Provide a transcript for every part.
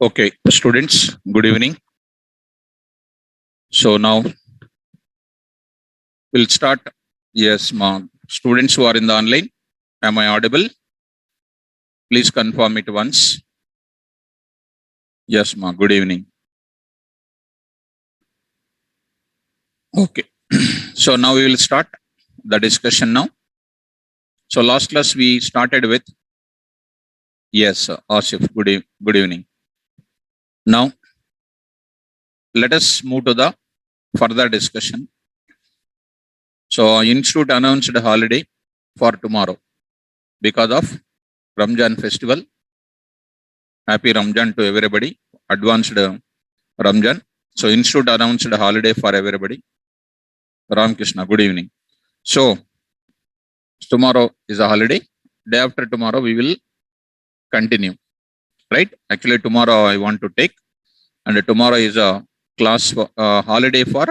Okay, students, good evening. So now we'll start. Yes, ma. Students who are in the online, am I audible? Please confirm it once. Yes, ma. Good evening. Okay. So now we will start the discussion now. So last class we started with, yes, Asif, good evening. Now let us move to the further discussion. So Institute announced a holiday for tomorrow because of Ramjan festival. Happy Ramjan to everybody. Advanced Ramjan. So Institute announced a holiday for everybody. Ram Krishna, good evening. So tomorrow is a holiday. Day after tomorrow we will continue. Right? Actually tomorrow I want to take, and tomorrow is a class holiday for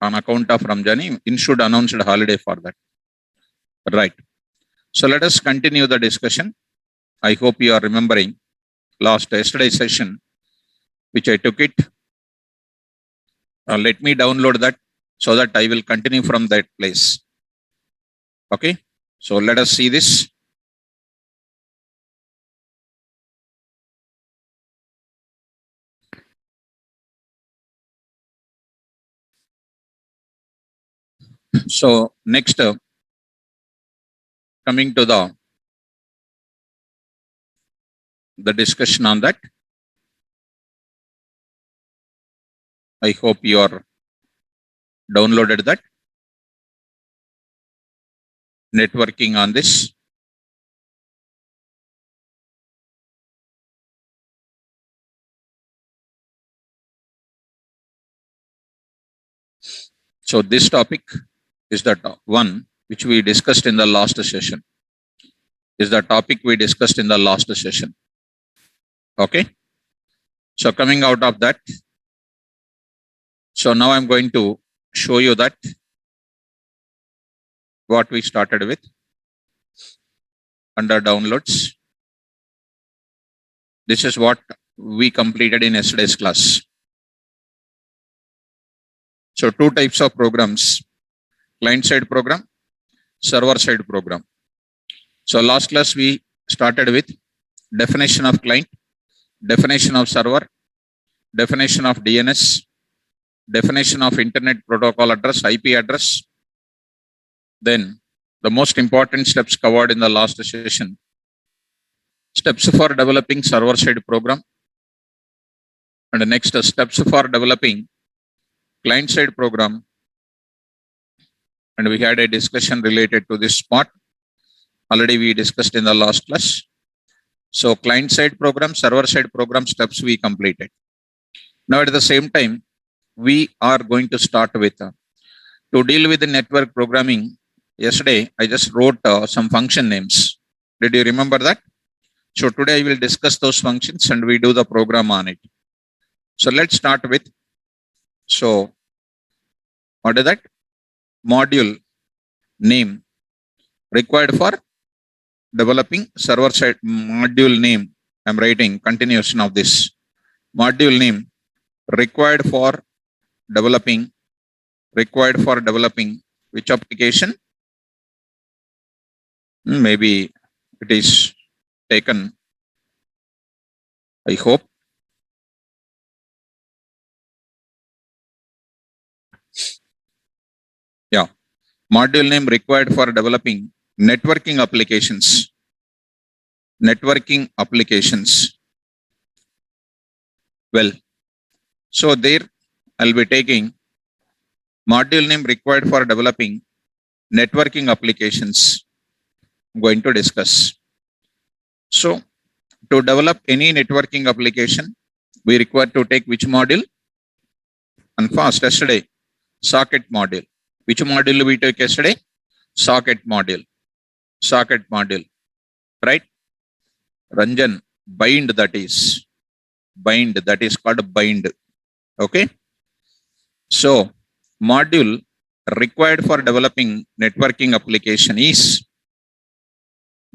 on account of Ramjani. Institute announced a holiday for that. Right. So let us continue the discussion. I hope you are remembering yesterday's session, which I took it. Let me download that so that I will continue from that place. Okay. So let us see this. So next, coming to the discussion on that. I hope you are downloaded that. Networking on this. So this topic is that one which we discussed in the last session. Is the topic we discussed in the last session. Okay. So coming out of that. So now I'm going to show you that what we started with under downloads. This is what we completed in yesterday's class. So two types of programs, client side program, server side program. So last class we started with definition of client, definition of server, definition of DNS, definition of internet protocol address, IP address. Then the most important steps covered in the last session. Steps for developing server side program. And the next steps for developing client side program. And we had a discussion related to this part. Already we discussed in the last class. So client side program, server side program steps we completed. Now at the same time, we are going to start with to deal with the network programming. Yesterday, I just wrote some function names. Did you remember that? So today I will discuss those functions and we do the program on it. So let's start with, so what is that? Module name required for developing server side. Module name, I'm writing continuation of this. Module name required for developing which application? Maybe it is taken, I hope. Yeah. Module name required for developing networking applications. Networking applications. Well, so there I'll be taking module name required for developing networking applications. I'm going to discuss. So to develop any networking application, we require to take which module? And first, yesterday, socket module. Which module we took yesterday? Socket module. Socket module. Right? Ranjan, bind, that is called bind. Okay. So module required for developing networking application is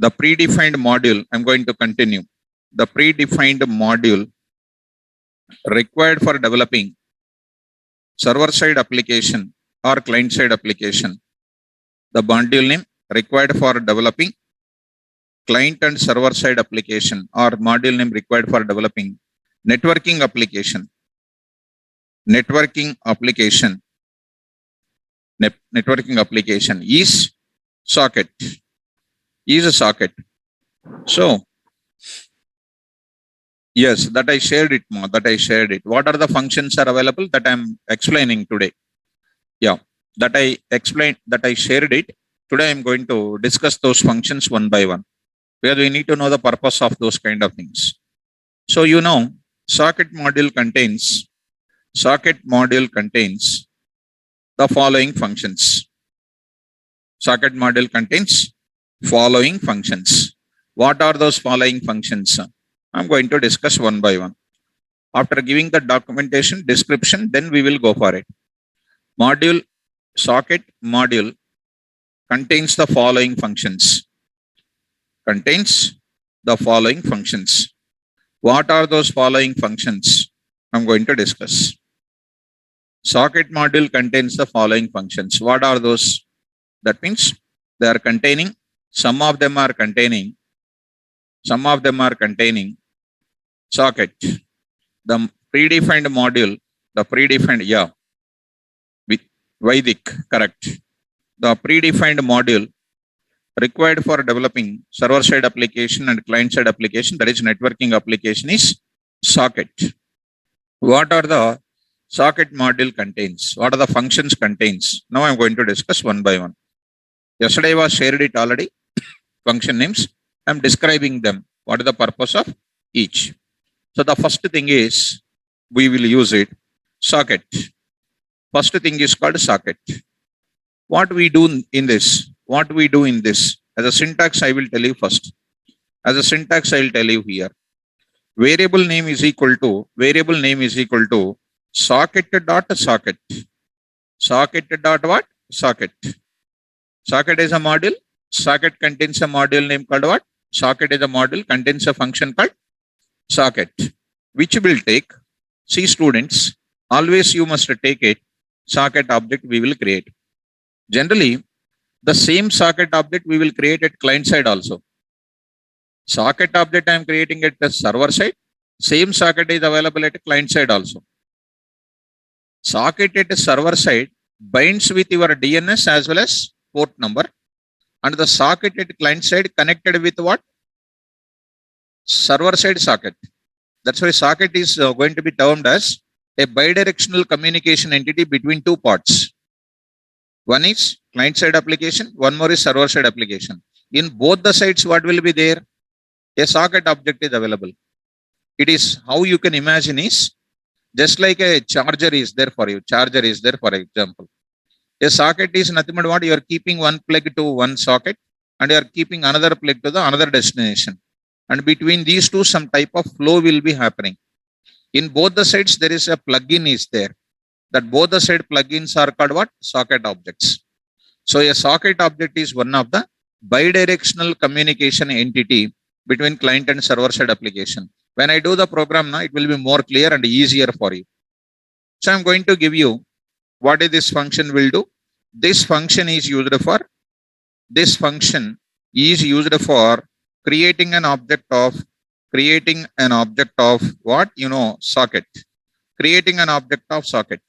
The predefined module, I'm going to continue. The predefined module required for developing server-side application or client-side application. The module name required for developing client and server-side application, or module name required for developing networking application. Networking application. Networking application is socket. Is a socket. So, yes, that I shared it more. That I shared it. What are the functions are available that I'm explaining today? Yeah, that I explained, that I shared it. Today I'm going to discuss those functions one by one, because we need to know the purpose of those kind of things. So, you know, socket module contains the following functions. Socket module contains following functions. What are those following functions? I'm going to discuss one by one. After giving the documentation description, then we will go for it. Socket module contains the following functions. Contains the following functions. What are those following functions? I'm going to discuss. Socket module contains the following functions. What are those? That means they are containing, some of them are containing socket. The predefined module, Vaidik, correct. The predefined module required for developing server-side application and client-side application, that is networking application, is socket. What are the socket module contains? What are the functions contains? Now I'm going to discuss one by one. Yesterday was shared it already. Function names. I'm describing them. What is the purpose of each? So the first thing is, we will use it, socket. First thing is called socket. What we do in this? As a syntax, I will tell you first. As a syntax, I will tell you here. Variable name is equal to socket dot socket. Socket dot what? Socket. Socket is a module. Socket contains a module name called what? Socket is a module, contains a function called socket, which will take, see students, always you must take it, socket object we will create. Generally, the same socket object we will create at client side also. Socket object I am creating at the server side, same socket is available at client side also. Socket at the server side binds with your DNS as well as port number, and the socket at client side connected with what? Server side socket. That's why socket is going to be termed as a bidirectional communication entity between two parts. One is client side application, one more is server side application. In both the sides, what will be there? A socket object is available. It is, how you can imagine is, just like a charger is there for you. Charger is there, for example. A socket is nothing but what? You are keeping one plug to one socket and you are keeping another plug to the another destination. And between these two, some type of flow will be happening. In both the sides, there is a plugin is there. That both the side plugins are called what? Socket objects. So a socket object is one of the bidirectional communication entity between client and server side application. When I do the program now, it will be more clear and easier for you. So I'm going to give you what is this function will do. This function is used for creating an object of what? Socket. Creating an object of socket.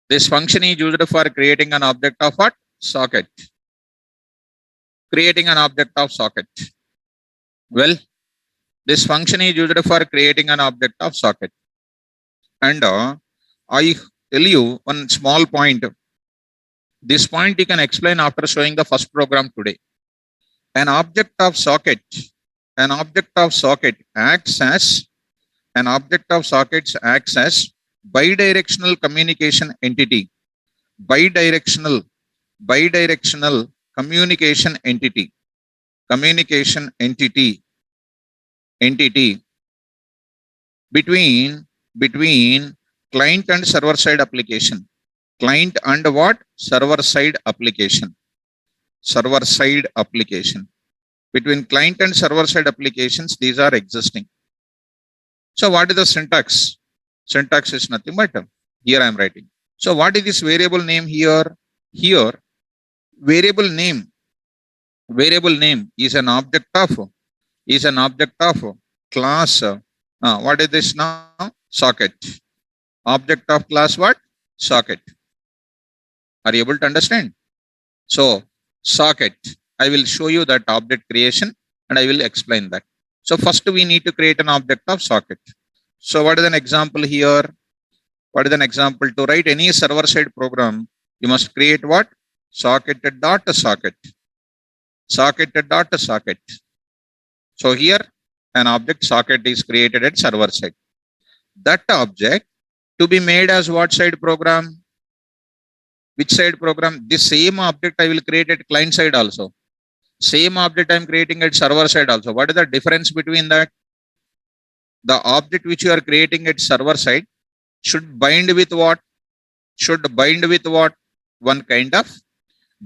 This function is used for creating an object of what? Socket. Creating an object of socket. Well, this function is used for creating an object of socket. And I tell you one small point. This point you can explain after showing the first program today. An object of socket acts as bidirectional communication entity. Bidirectional communication entity. Between client and server side application. Client and what? Server side application. Between client and server side applications, these are existing. So what is the syntax? Syntax is nothing but here I am writing. So what is this variable name here? Here, variable name is an object of class. What is this now? Socket. Object of class what? Socket. Are you able to understand? So socket, I will show you that object creation and I will explain that. So first we need to create an object of socket. So what is an example here? What is an example? To write any server side program, you must create what? Socket dot socket. Socket dot socket. So here an object socket is created at server side. That object to be made as what side program? Which side program? This same object I will create at client side also. Same object I am creating at server side also. What is the difference between that? The object which you are creating at server side should bind with what? Should bind with what? One kind of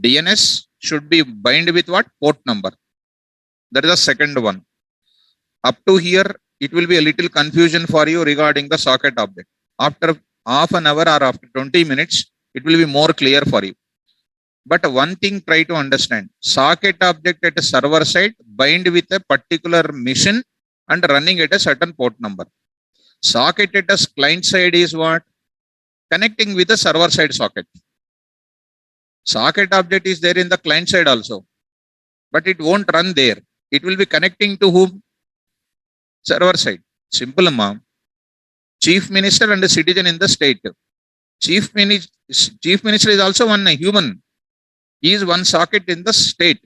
DNS should be bind with what? Port number. That is the second one. Up to here, it will be a little confusion for you regarding the socket object. After half an hour or after 20 minutes, it will be more clear for you. But one thing try to understand, socket object at a server side bind with a particular mission and running at a certain port number. Socket at a client side is what? Connecting with the server side socket. Socket object is there in the client side also, but it won't run there. It will be connecting to whom? Server side. Simple, ma'am. Chief Minister and a citizen in the state. Chief Minister is also one human. He is one socket in the state.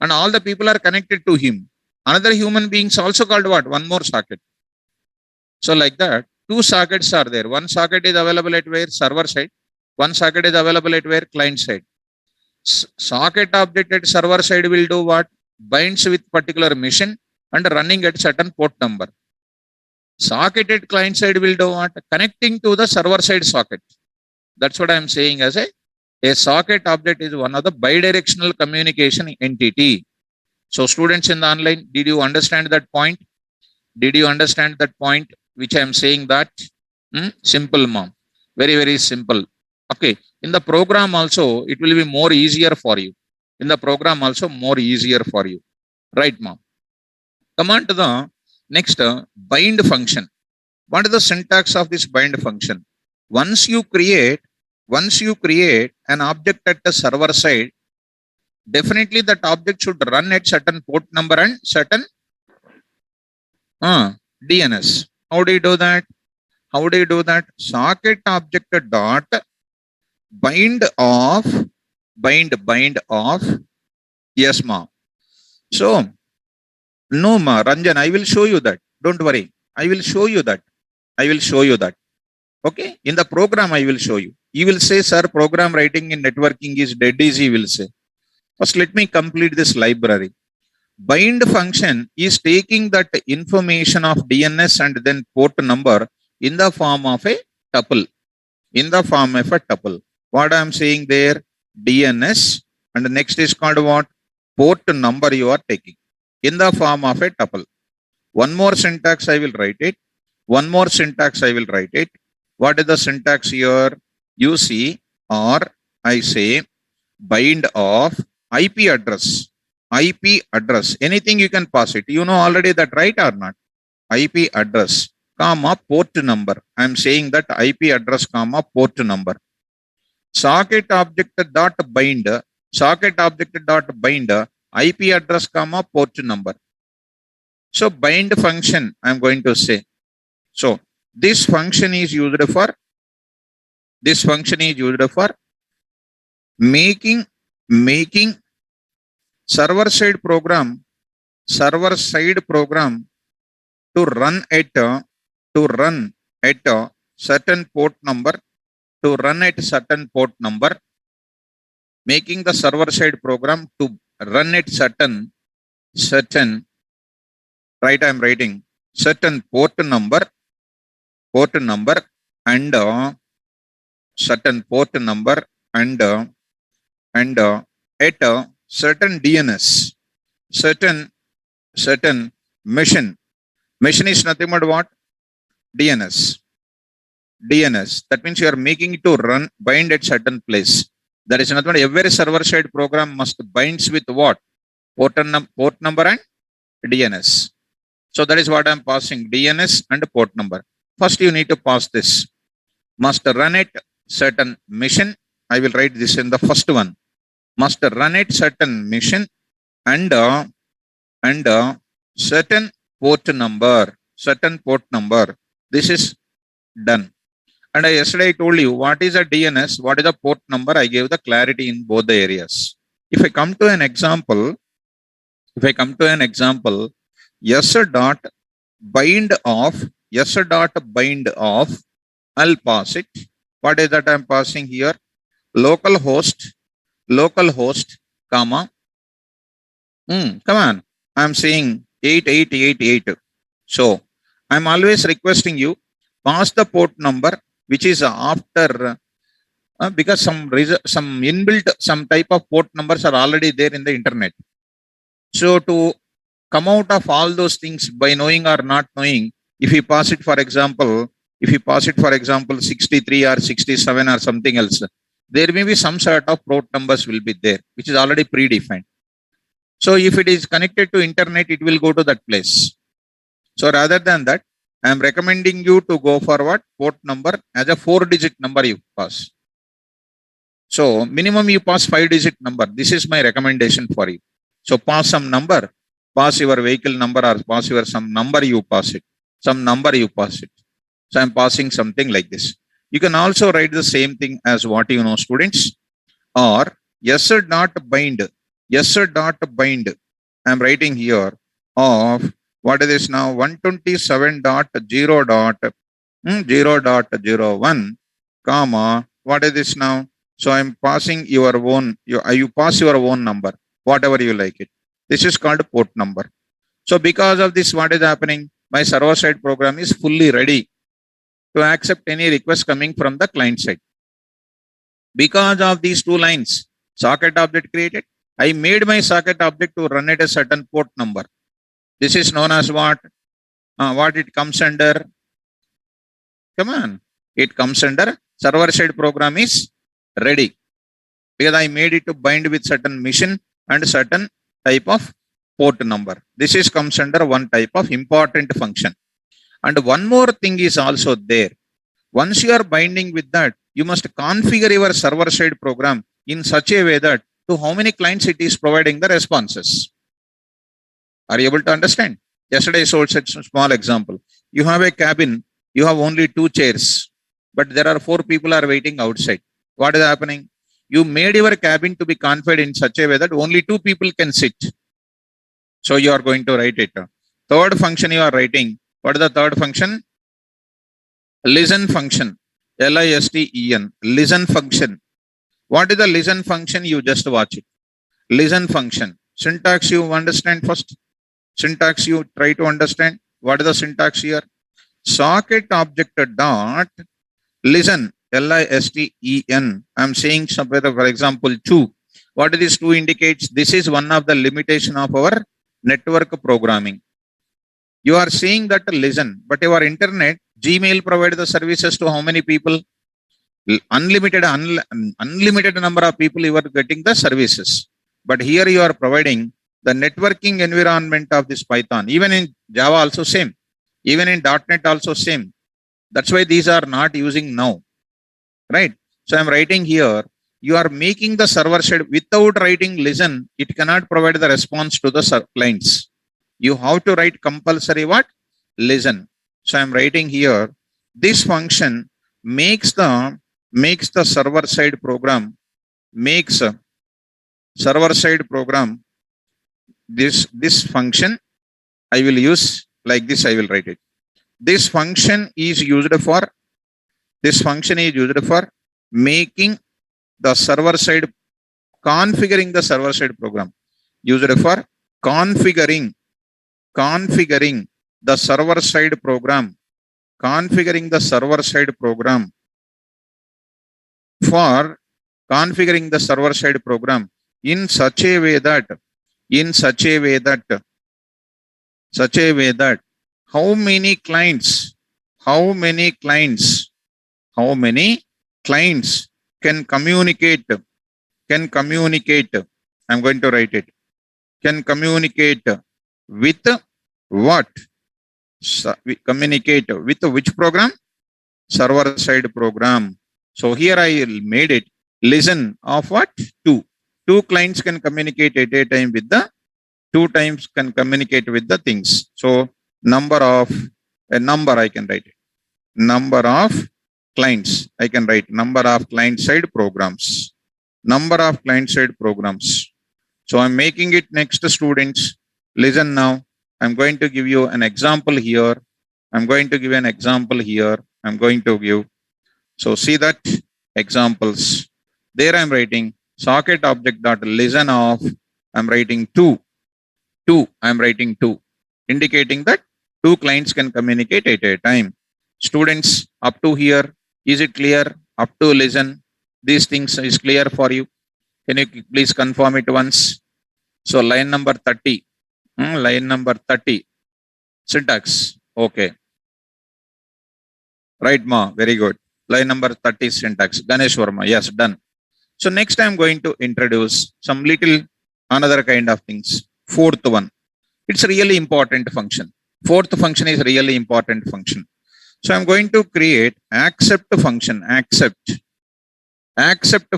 And all the people are connected to him. Another human beings also called what? One more socket. So like that, two sockets are there. One socket is available at where? Server side. One socket is available at where? Client side. Socket object at server side will do what? Binds with particular mission and running at certain port number. Socket at client side will do what? Connecting to the server side socket. That's what I am saying as a socket object is one of the bidirectional communication entity. So students in the online, did you understand that point? Did you understand that point which I am saying that? Simple, mom. Very, very simple. Okay. In the program also, it will be more easier for you. In the program also more easier for you. Right, mom. Come on to the next bind function. What is the syntax of this bind function? Once you create an object at the server side, definitely that object should run at certain port number and certain DNS. How do you do that? How do you do that? Socket object dot bind of. Yes, ma. So, no, ma, Ranjan, I will show you that. Don't worry. I will show you that. Okay. In the program, I will show you. You will say, sir, program writing in networking is dead easy, will say. First, let me complete this library. Bind function is taking that information of DNS and then port number in the form of a tuple. What I am saying there, DNS, and the next is called what? Port number you are taking in the form of a tuple. One more syntax I will write it. What is the syntax here? You see, or I say bind of IP address. Anything you can pass it. You know already that, right or not? IP address, comma, port number. I am saying that IP address, comma, port number. Socket object dot bind IP address, comma, port number. So bind function I am going to say. So this function is used for making server side program to run at a certain port number, making the server side program to run at certain, right? I am writing certain port number and certain port number and at a certain DNS. certain mission. Mission is nothing but what? DNS. That means you are making it to run, bind at certain place. That is nothing but every server side program must binds with what? Port number and DNS. So that is what I am passing, DNS and port number. First you need to pass this. Must run it certain mission. I will write this in the first one. Must run it certain mission and certain port number. This is done. And yesterday I told you what is a DNS, what is a port number. I gave the clarity in both the areas. If I come to an example, yes dot bind of, I'll pass it. What is that I'm passing here? Localhost, comma. Come on. I'm saying 8888. So I'm always requesting you pass the port number which is after because some inbuilt some type of port numbers are already there in the internet. So to come out of all those things by knowing or not knowing, if you pass it for example 63 or 67 or something else, there may be some sort of port numbers will be there which is already predefined. So if it is connected to internet, it will go to that place. So rather than that, I am recommending you to go for what? Port number as a 4-digit number you pass. So minimum you pass 5-digit number. This is my recommendation for you. So pass some number, pass your vehicle number or pass your some number you pass it. So I am passing something like this. You can also write the same thing as what you know, students, or yes dot bind. I am writing here of what is this now? 127.0.0.01, comma. What is this now? So I am passing your own. You pass your own number, whatever you like it. This is called port number. So because of this, what is happening? My server side program is fully ready to accept any request coming from the client side. Because of these two lines, socket object created. I made my socket object to run at a certain port number. This is known as what? What it comes under? Come on. It comes under server side program is ready. Because I made it to bind with certain mission and certain type of port number. This is comes under one type of important function. And one more thing is also there. Once you are binding with that, you must configure your server side program in such a way that to how many clients it is providing the responses. Are you able to understand? Yesterday I showed such a small example. You have a cabin, you have only 2 chairs, but there are 4 people are waiting outside. What is happening? You made your cabin to be configured in such a way that only 2 people can sit. So you are going to write it. Third function you are writing. What is the third function? Listen function. LISTEN. Listen function. What is the listen function? You just watch it. Listen function. Syntax you understand first. Syntax you try to understand. What is the syntax here? Socket object dot listen. LISTEN. I am saying somewhere, for example, 2. What this 2 indicates? This is one of the limitation of our network programming. You are saying that listen, but your internet, Gmail provides the services to how many people? Unlimited number of people you are getting the services. But here you are providing the networking environment of this Python. Even in Java also same. Even in .NET also same. That's why these are not using now. Right? So I'm writing here, you are making the server side without writing listen, it cannot provide the response to the clients. You have to write compulsory what? Listen. So I'm writing here, this function makes the server side program, this function I will use like this, I will write it. This function is used for making the server side, configuring the server side program. Used for configuring the server side program. Configuring the server side program. For configuring the server side program in such a way that in such a way that how many clients can communicate, I'm going to write it, can communicate with what? We communicate with which program? Server side program. So here I made it listen of what? Two clients can communicate at a time with the two times can communicate with the things. So number of a number I can write it. Number of clients I can write number of client side programs. Number of client side programs. So I'm making it next to students. Listen now. I'm going to give you an example here. I'm going to give an example here. I'm going to give. So see that examples. There I'm writing socket object dot listen of. I'm writing two. I'm writing two, indicating that two clients can communicate at a time. Students, up to here, is it clear? Up to listen, these things is clear for you. Can you please confirm it once? So line number 30. Line number 30. Syntax. Okay. Right, Ma. Very good. Line number 30 syntax. Ganesh Verma. Yes, done. So next I'm going to introduce some little another kind of things. Fourth one. It's a really important function. Fourth function is really important function. So I'm going to create accept function. Accept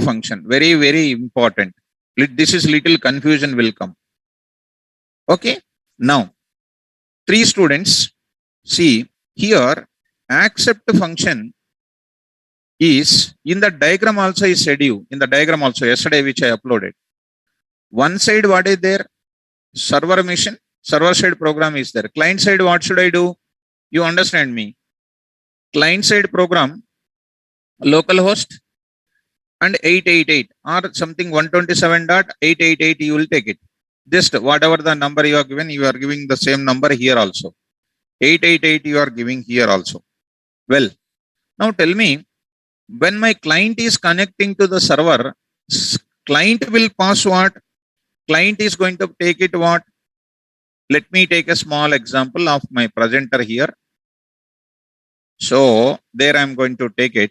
function. Very, very important. This is little confusion will come. Okay. Now, 3 students, see here, accept function is in the diagram also is said you, in the diagram also yesterday which I uploaded. One side what is there? Server machine, server side program is there. Client side what should I do? You understand me? Client side program, localhost and 888 or something 127.888 you will take it. Just whatever the number you are given, you are giving the same number here also. 888 you are giving here also. Well, now tell me, when my client is connecting to the server, client will pass what? Client is going to take it what? Let me take a small example of my presenter here. So there I am going to take it.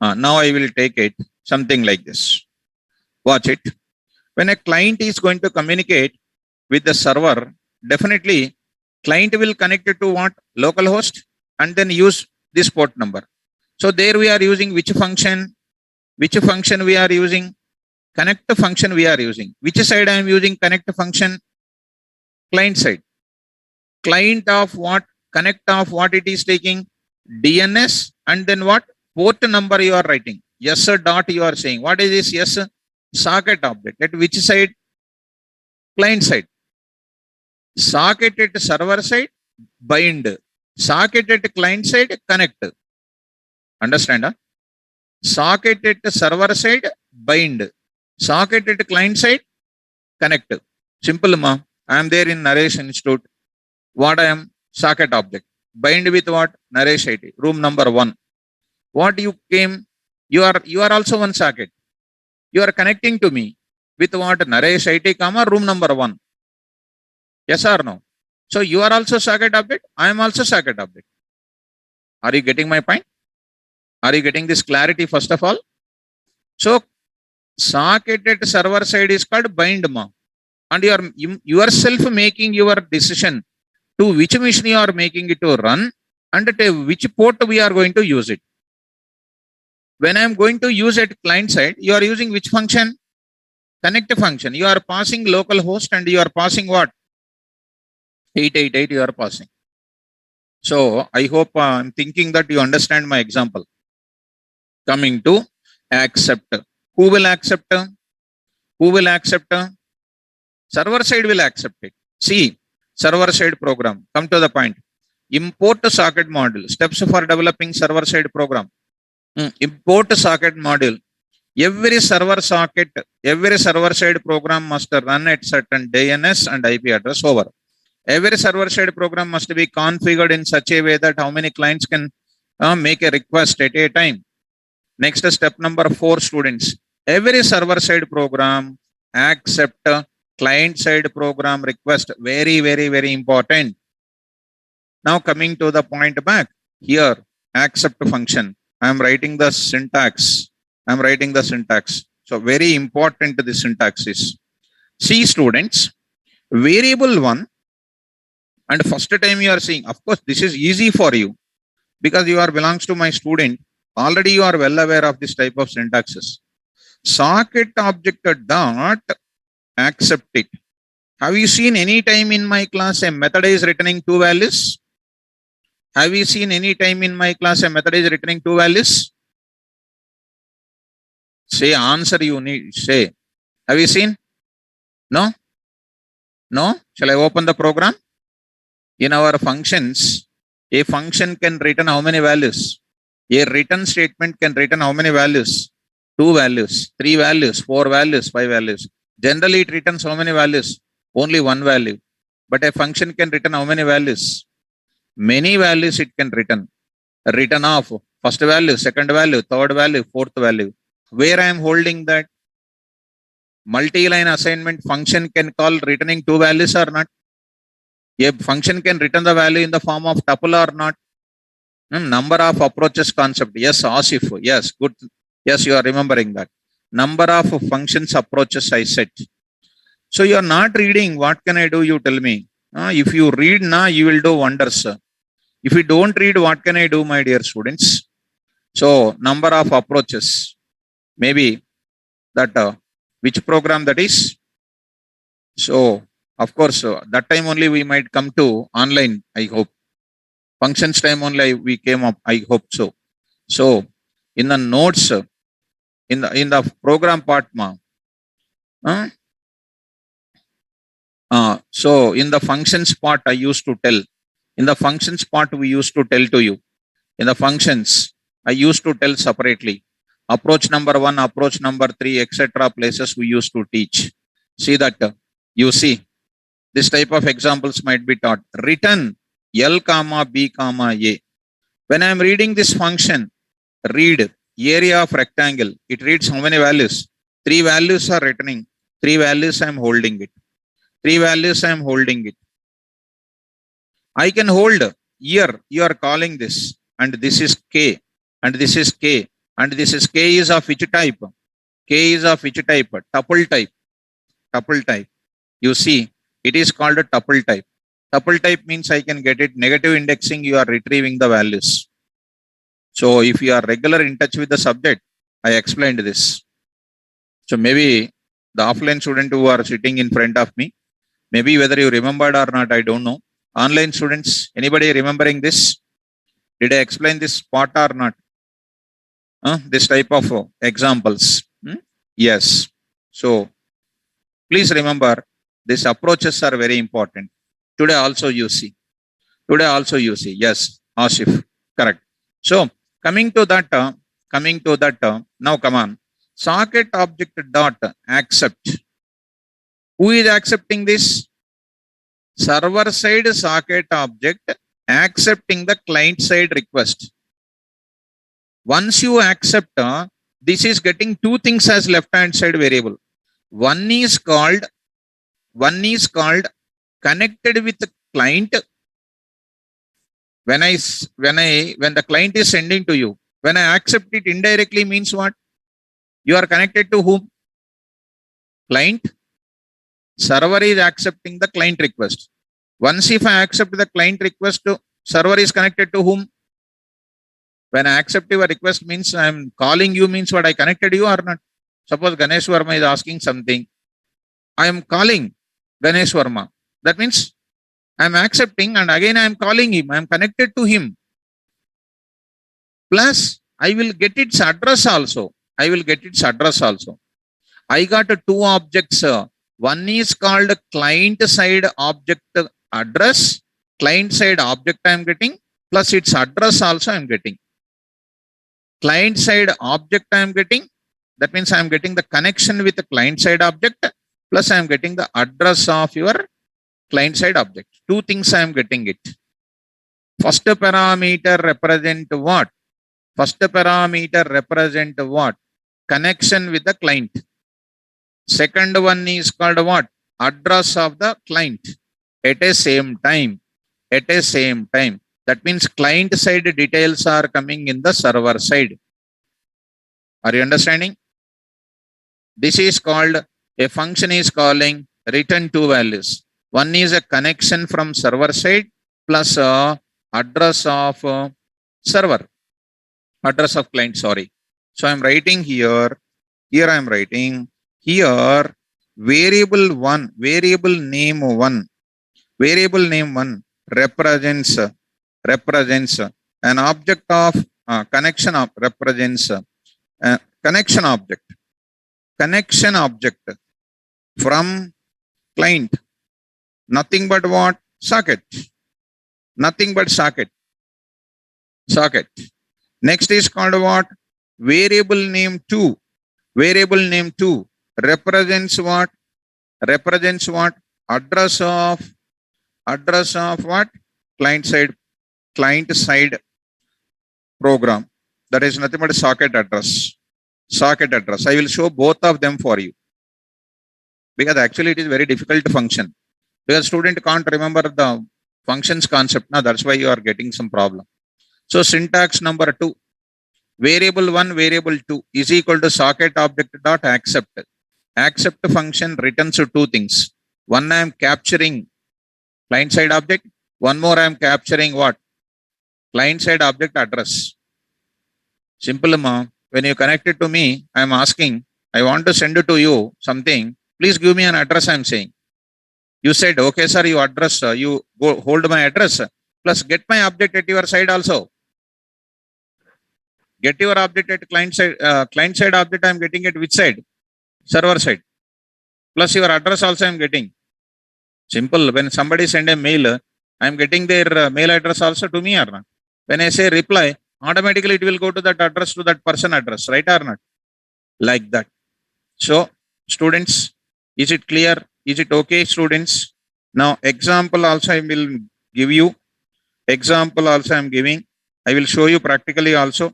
Now I will take it something like this. Watch it. When a client is going to communicate with the server, definitely client will connect it to what? Localhost and then use this port number. So there we are using which function? Which function we are using? Connect function we are using. Which side I am using connect function? Client side. Client of what? Connect of what it is taking? DNS and then what? Port number you are writing. Yes sir dot you are saying. What is this? Yes sir. Socket object. At which side? Client side. Socket at server side, bind. Socket at client side, connect. Understand? Huh? Socket at server side, bind. Socket at client side, connect. Simple, ma. I am there in Naresh Institute. What I am? Socket object. Bind with what? Naresh IT. Room number 1. What you came? You are also one socket. You are connecting to me with what? Naresh IT, comma, room number 1. Yes or no? So you are also socket object. I am also socket object. Are you getting my point? Are you getting this clarity first of all? So socket at server side is called bind, ma. And you are yourself making your decision to which machine you are making it to run and at which port we are going to use it. When I am going to use at client side, you are using which function? Connect function. You are passing local host and you are passing what? 888 you are passing. So I hope I'm thinking that you understand my example. Coming to accept. Who will accept? Who will accept? Server side will accept it. See, server side program. Come to the point. Import socket module. Steps for developing server side program. Import socket module. Every server socket, every server side program must run at certain DNS and IP address over. Every server side program must be configured in such a way that how many clients can make a request at a time. Next step number 4, students. Every server side program accept client side program request. Very, very, very important. Now coming to the point back here, accept function. I am writing the syntax. So very important the syntax is. See students, variable one, and first time you are seeing, of course, this is easy for you because you are belongs to my student. Already you are well aware of this type of syntaxes. Socket object dot accept it. Have you seen any time in my class a method is returning two values? Have you seen any time in my class a method is returning two values? Say answer you need, say. Have you seen? No? No? Shall I open the program? In our functions, a function can return how many values? A return statement can return how many values? Two values, three values, four values, five values. Generally, it returns how many values? Only one value. But a function can return how many values? Many values it can return. Return of first value, second value, third value, fourth value. Where I am holding that? Multi-line assignment function can call returning two values or not? A function can return the value in the form of tuple or not? Number of approaches concept. Yes, Asif. Yes, good. Yes, you are remembering that. Number of functions approaches I set. So you are not reading. What can I do? You tell me. If you read now, you will do wonders. If you don't read, what can I do, my dear students? So number of approaches. Maybe that which program that is. So of course, that time only we might come to online, I hope. Functions time only we came up, I hope so. So in the notes, in the program part, so in the functions part, I used to tell. In the functions part, we used to tell to you. In the functions, I used to tell separately. Approach number 1, approach number 3, etc. places we used to teach. See that, you see. This type of examples might be taught. Return L comma B comma A. When I am reading this function, read area of rectangle. It reads how many values? 3 values are returning. 3 values I am holding it. 3 values I am holding it. I can hold here. You are calling this, and this is K, and this is K, and this is K is of which type? K is of which type? Tuple type. Tuple type. You see. It is called a tuple type. Tuple type means I can get it negative indexing, you are retrieving the values. So if you are regular in touch with the subject, I explained this. So maybe the offline student who are sitting in front of me, maybe whether you remembered or not, I don't know. Online students, anybody remembering this? Did I explain this part or not? This type of examples. Yes. So please remember, these approaches are very important. Today also you see. Yes, Asif, correct. So coming to that, now come on. Socket object dot accept. Who is accepting this? Server side socket object accepting the client side request. Once you accept, this is getting two things as left hand side variable. One is called connected with the client. When the client is sending to you, when I accept it indirectly means what? You are connected to whom? Client. Server is accepting the client request. Once if I accept the client request, server is connected to whom? When I accept your request means I am calling you means what? I connected you or not? Suppose Ganesh Verma is asking something. I am calling Ganesh Verma. That means I am accepting and again I am calling him. I am connected to him. Plus I will get its address also. I got two objects. One is called client side object address. Client side object I am getting plus its address also I am getting. Client side object I am getting. That means I am getting the connection with the client side object plus I am getting the address of your client side object. Two things I am getting it. First parameter represent what? Connection with the client. Second one is called what? address of the client at a same time. At a same time. That means client side details are coming in the server side. Are you understanding? This is called, a function is calling return two values. One is a connection from server side plus address of server, address of client, sorry. So I'm writing here, I'm writing here variable one, variable name one represents an object of connection of represents connection object from client, nothing but what? Socket, nothing but socket. Next is called what? Variable name 2 represents what? Address of what? Client side program. That is nothing but socket address. I will show both of them for you, because actually it is very difficult function, because student can't remember the functions concept. Now that's why you are getting some problem. So syntax number 2, variable 1 variable 2 is equal to socket object dot accept. Accept function returns two things. One, I am capturing client side object. One more, I am capturing what? Client side object address. Simple, ma. When you connect it to me, I am asking, I want to send it to you something. Please give me an address, I am saying. You said, okay, sir, you address, you go hold my address, plus get my object at your side also. Get your object at client side object, I am getting it which side? Server side. Plus your address also I am getting. Simple. When somebody send a mail, I am getting their mail address also to me or not? When I say reply, automatically it will go to that address, to that person address, right or not? Like that. So students, is it clear? Is it okay, students? Now example also I will give you. Example also I am giving. I will show you practically also.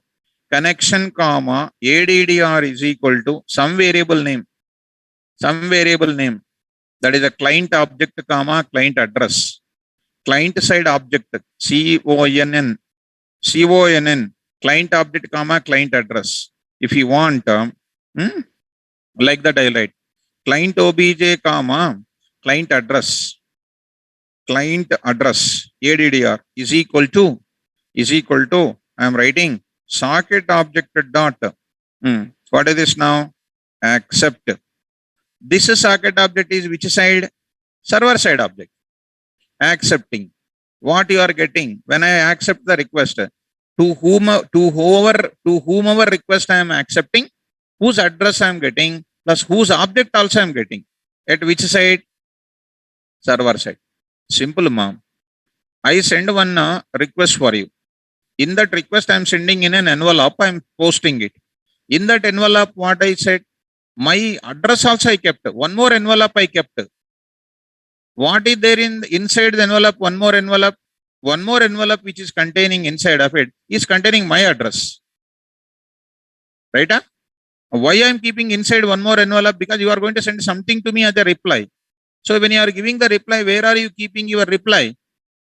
Connection comma ADDR is equal to some variable name. That is a client object comma client address. Client side object CONN client object comma client address. If you want like that, I write client obj comma client address ADDR is equal to I am writing socket object dot what is this now? Accept. This socket object is which side? Server side object. Accepting what you are getting when I accept the request, to whomever request I am accepting, whose address I am getting, plus whose object also I am getting. At which side? Server side. Simple, ma'am. I send one request for you. In that request I am sending in an envelope, I am posting it. In that envelope, what I said? My address also I kept. One more envelope I kept. What is there inside the envelope? One more envelope which is containing inside of it is containing my address. Right? Why I am keeping inside one more envelope? Because you are going to send something to me as a reply. So when you are giving the reply, where are you keeping your reply?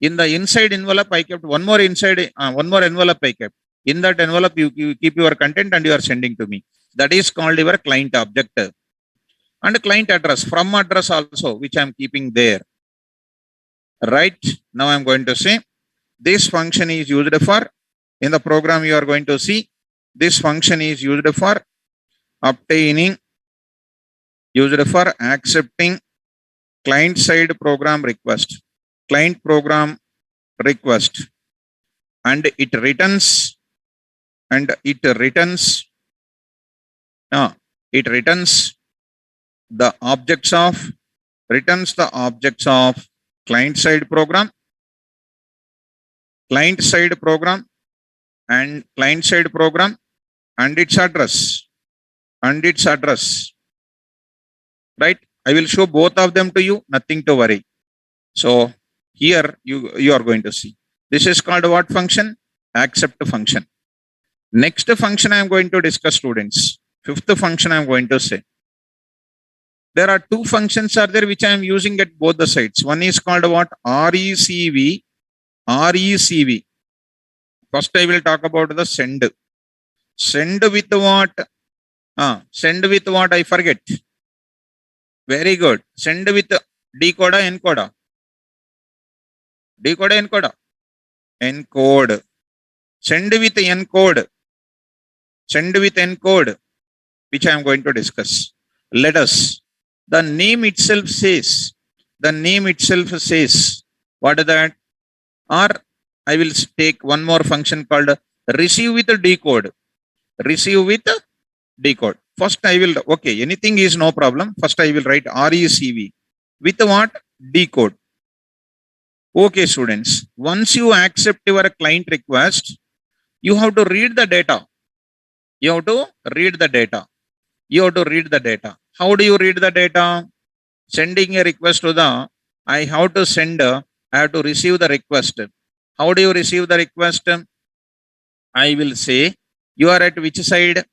In the inside envelope I kept one more envelope I kept. In that envelope you keep your content and you are sending to me. That is called your client object. And client address, from address also, which I am keeping there. Right? Now I am going to say this function is used for, in the program you are going to see, this function is used for accepting client side program request, and it returns the objects of client side program and its address. Right? I will show both of them to you, nothing to worry. So here you are going to see. This is called what function? Accept function. Next function I am going to discuss, students. Fifth function I am going to say. There are two functions are there which I am using at both the sides. One is called what? RECV. RECV. First, I will talk about the send. Send with what? Send with what? I forget. Very good. Send with decoder, encoder. Decoder, encoder. Encode. Send with encode. Send with encode, which I am going to discuss. Let us. The name itself says. The name itself says. What is that? Or I will take one more function called receive with decode. Receive with decode. First I will, okay, anything is no problem. First I will write RECV. With what? Decode. Okay, students. Once you accept your client request, you have to read the data. You have to read the data. You have to read the data. How do you read the data? Sending a request to the, I have to send, I have to receive the request. How do you receive the request? I will say, you are at which side?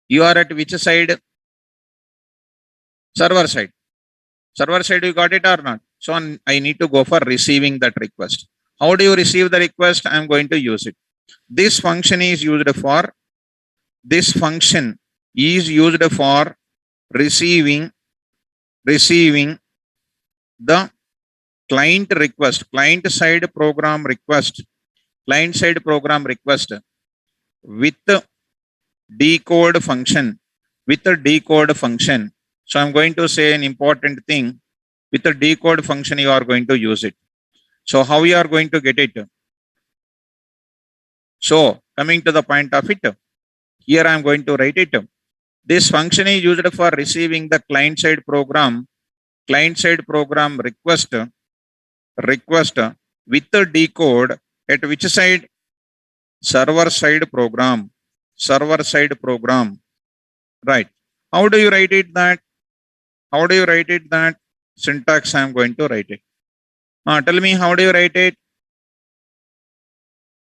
You are at which side? Server side. Server side, you got it or not? So I need to go for receiving that request. How do you receive the request? I am going to use it. This function is used for, receiving the client request, client side program request with decode function, So I'm going to say an important thing. With the decode function, you are going to use it. So how you are going to get it? So coming to the point of it, here I am going to write it. This function is used for receiving the client side program request with the decode at which side? Server side program. Right. How do you write it that? Syntax I am going to write it. Tell me, how do you write it?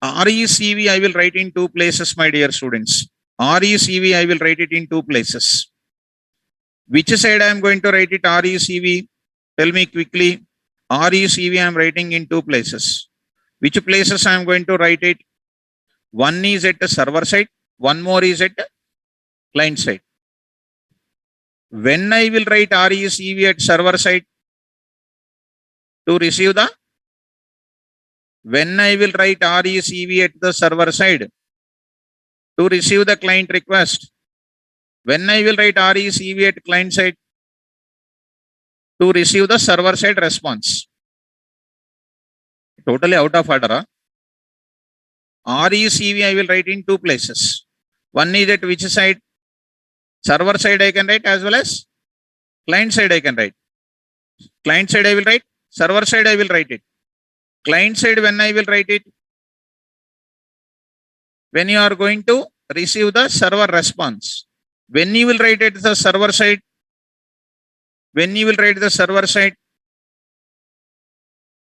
RECV I will write in two places, my dear students. RECV I will write it in two places. Which side I am going to write it RECV? Tell me quickly. RECV I am writing in two places. Which places I am going to write it? One is at the server side. One more is at the client side. When I will write RECV at server side to receive the, when I will write RECV at the server side to receive the client request, when I will write RECV at client side to receive the server side response. Totally out of order. RECV I will write in two places. One is at which side? Server side I can write as well as client side I can write. Client side I will write, server side I will write it. Client side when I will write it? When you are going to receive the server response. When you will write it the server side? When you will write the server side?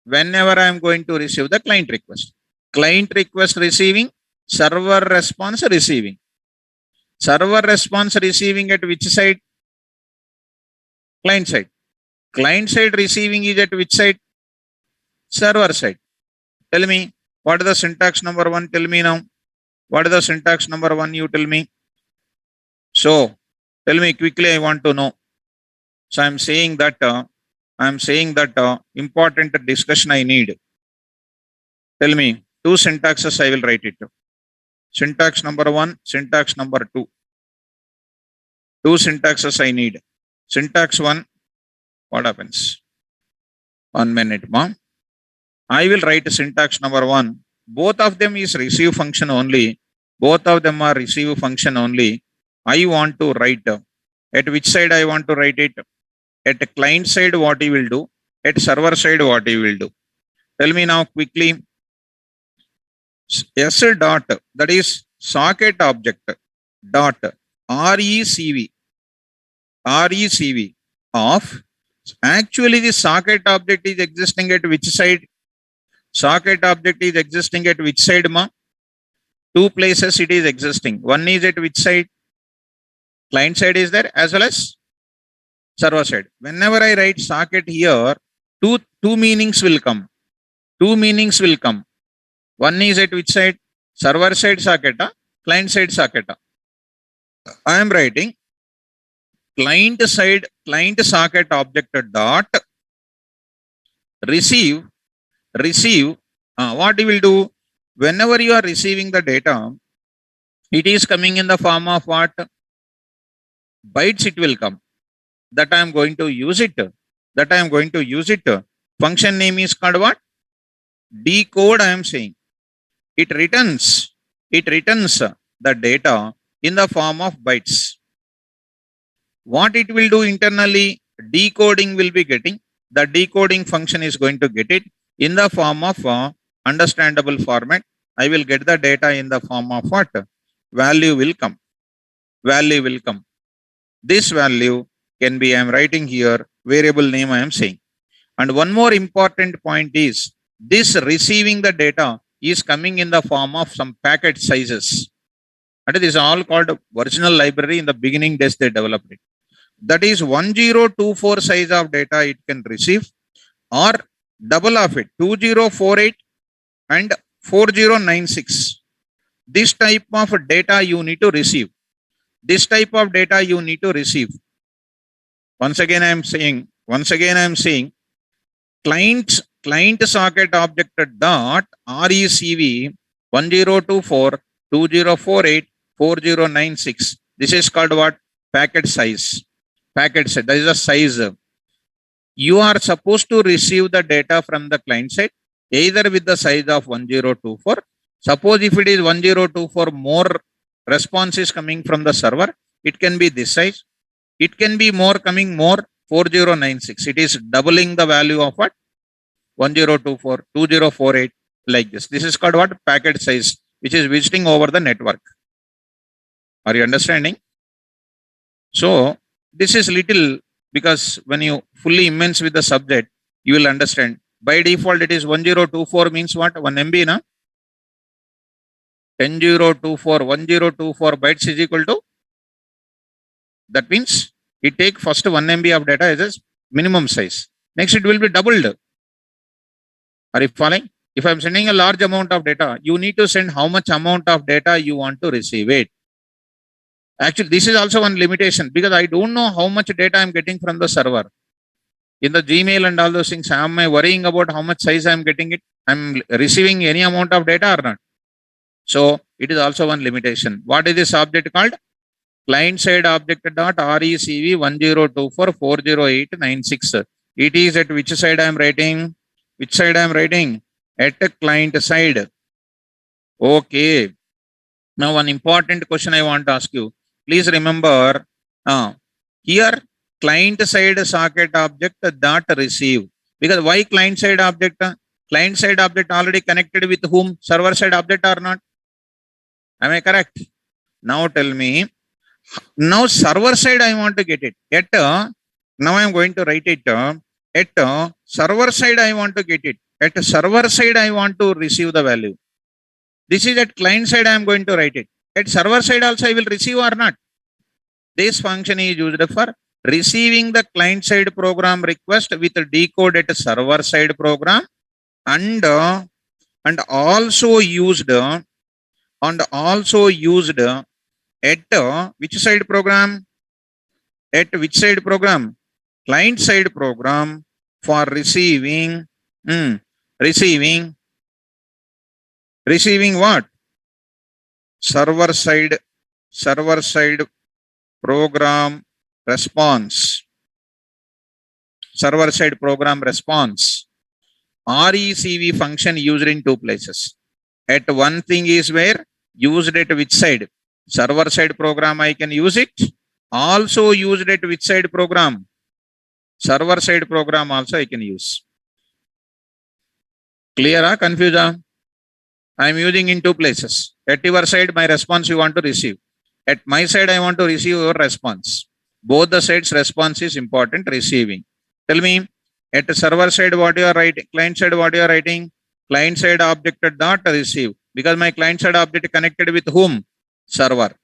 Whenever I am going to receive the client request. Client request receiving, server response receiving. Server response receiving at which side? Client side. Client side receiving is at which side? Server side. Tell me, what is the syntax number one? Tell me now. What is the syntax number one? You tell me. So, tell me quickly, I want to know. So, I am saying that important discussion I need. Tell me, two syntaxes I will write it. Syntax number one, syntax number two. Two syntaxes I need. Syntax one, what happens? 1 minute, ma'am. I will write syntax number one. Both of them is receive function only. Both of them are receive function only. I want to write. At which side I want to write it? At the client side, what you will do? At server side, what you will do? Tell me now quickly. S dot, that is socket object dot RECV of, actually the socket object is existing at which side? Socket object is existing at which side, ma? Two places it is existing. One is at which side? Client side is there as well as server side. Whenever I write socket here, two meanings will come. Two meanings will come. One is at which side? Server side socket, client side socket. I am writing client socket object dot receive. What you will do? Whenever you are receiving the data, it is coming in the form of what? Bytes it will come. That I am going to use it. Function name is called what? Decode. I am saying it returns the data in the form of bytes. What it will do internally? Decoding will be getting. The decoding function is going to get it in the form of understandable format. I will get the data in the form of what? Value will come. This value can be, I am writing here, variable name I am saying. And one more important point is, this receiving the data is coming in the form of some packet sizes. And it is all called original library. In the beginning days they developed it. That is 1024 size of data it can receive, or double of it, 2048 and 4096. This type of data you need to receive. Once again I am saying client socket object dot recv 1024 2048 4096. This is called what? Packet size. That is the size. You are supposed to receive the data from the client side either with the size of 1024. Suppose if it is 1024, more response is coming from the server, it can be this size. It can be more 4096. It is doubling the value of what? 1024, 2048, like this. This is called what? Packet size, which is visiting over the network. Are you understanding? So this is little, because when you fully immense with the subject, you will understand. By default, it is 1024 means what? 1 MB, na? 1024 bytes is equal to, that means it take first 1 MB of data as a minimum size. Next it will be doubled. Are you following? If I am sending a large amount of data, you need to send how much amount of data you want to receive it. Actually, this is also one limitation, because I don't know how much data I am getting from the server. In the Gmail and all those things, am I worrying about how much size I am getting it? I am receiving any amount of data or not? So it is also one limitation. What is this object called? Client side object dot recv 1024 40896. It is at which side I am writing? Which side I am writing? At the client side. Okay. Now one important question I want to ask you. Please remember, here client side socket object dot receive. Because why client side object? Client side object already connected with whom? Server side object or not? Am I correct? Now tell me. Now server side I want to get it. Now I am going to write it. At server side I want to get it. At server side I want to receive the value. This is at client side I am going to write it. At server side also I will receive or not. This function is used for receiving the client side program request with decode at server side program, and also used at which side program? At which side program? Client side program for receiving what? Server side program response. Server side program response. RECV function used in two places. At one thing is where used at which side? Server side program I can use it. Also used at which side program? Server side program also I can use. Clear or confused? I am using in two places. At your side, my response you want to receive. At my side, I want to receive your response. Both the sides response is important, receiving. Tell me, at the server side, what you are writing? Client side, what you are writing? Client side object dot receive. Because my client side object connected with whom? Server.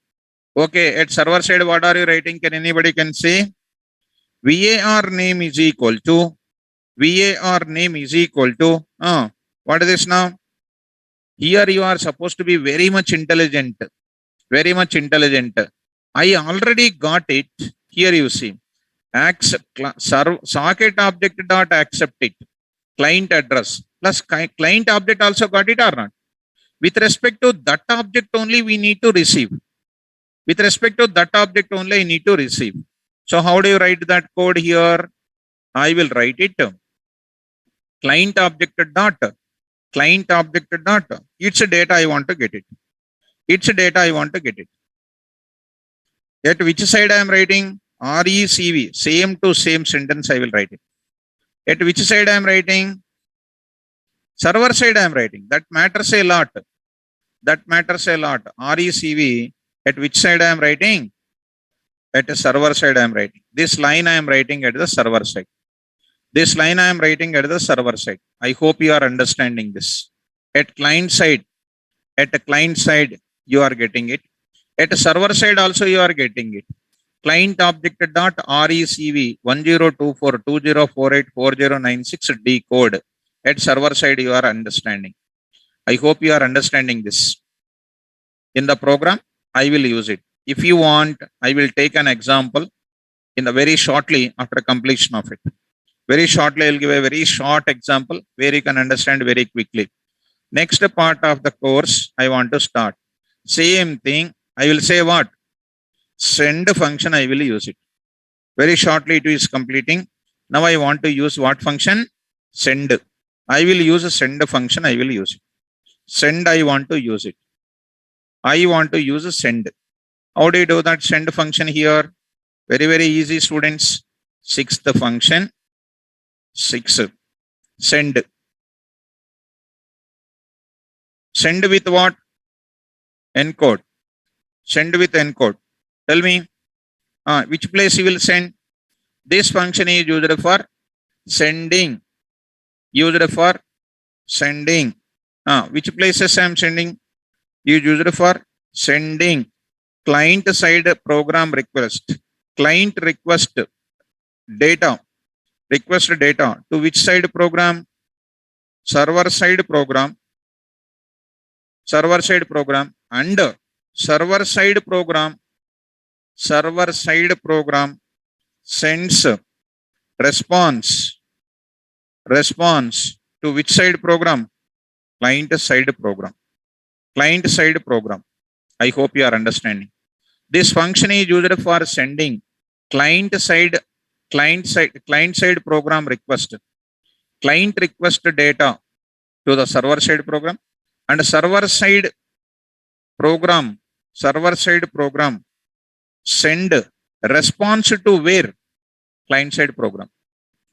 Okay, at server side, what are you writing? Can anybody can say? VAR name is equal to what is this now? Here you are supposed to be very much intelligent. Very much intelligent. I already got it. Here you see. Socket object dot accept it. Client address plus client object also got it or not? With respect to that object only we need to receive. With respect to that object only I need to receive. So how do you write that code here? I will write it. Client object dot. It's a data I want to get it. At which side I am writing? RECV. Same to same sentence I will write it. At which side I am writing? Server side I am writing. That matters a lot. RECV. At which side I am writing? At the server side I am writing. This line I am writing at the server side. I hope you are understanding this. At client side, you are getting it. At the server side also you are getting it. Client object dot RECV 102420484096 decode. At server side you are understanding. I hope you are understanding this. In the program, I will use it. If you want, I will take an example in the very shortly after completion of it. Very shortly, I will give a very short example where you can understand very quickly. Next part of the course, I want to start. Same thing, I will say what? Send function, I will use it. Very shortly, it is completing. Now I want to use what function? Send. I will use a send function, I will use it. Send, I want to use it. I want to use a send. How do you do that send function here? Very, very easy, students. Sixth function. 6. Send. Send with what? Encode. Send with encode. Tell me, which place you will send? This function is used for sending. Which places I am sending? You used for sending. Client side program request. Client request data. Request data to which side program? Server side program. And server side program sends response to which side program? Client side program. I hope you are understanding. This function is used for sending client side program request. Client request data to the server side program, and server side program send response to where? Client side program.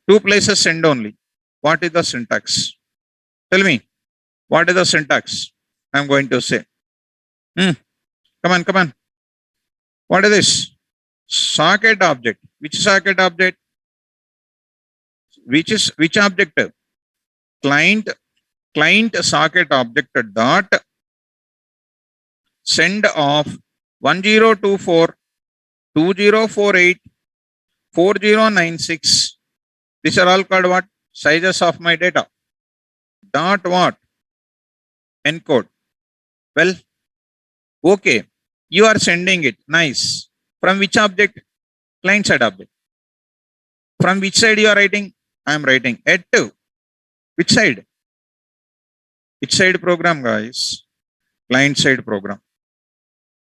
Two places send only. What is the syntax? Tell me, what is the syntax? I am going to say. Come on. What is this? Socket object. Which socket object? Which object? Client socket object dot send of 102420484096. These are all called what? Sizes of my data. Dot what? Encode. Well, okay. You are sending it. Nice. From which object? Client side object. From which side you are writing? I am writing at which side? Which side program, guys? Client side program.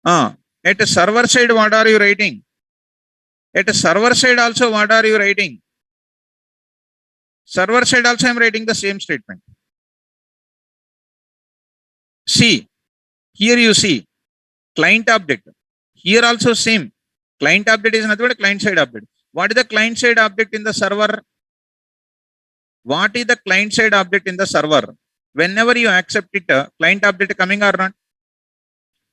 At a server side, what are you writing? At a server side also, what are you writing? Server side also I am writing the same statement. See, here you see client object. Here also same. Client object is nothing but a client side object. What is the client side object in the server? What is the client side object in the server? Whenever you accept it, client object coming or not?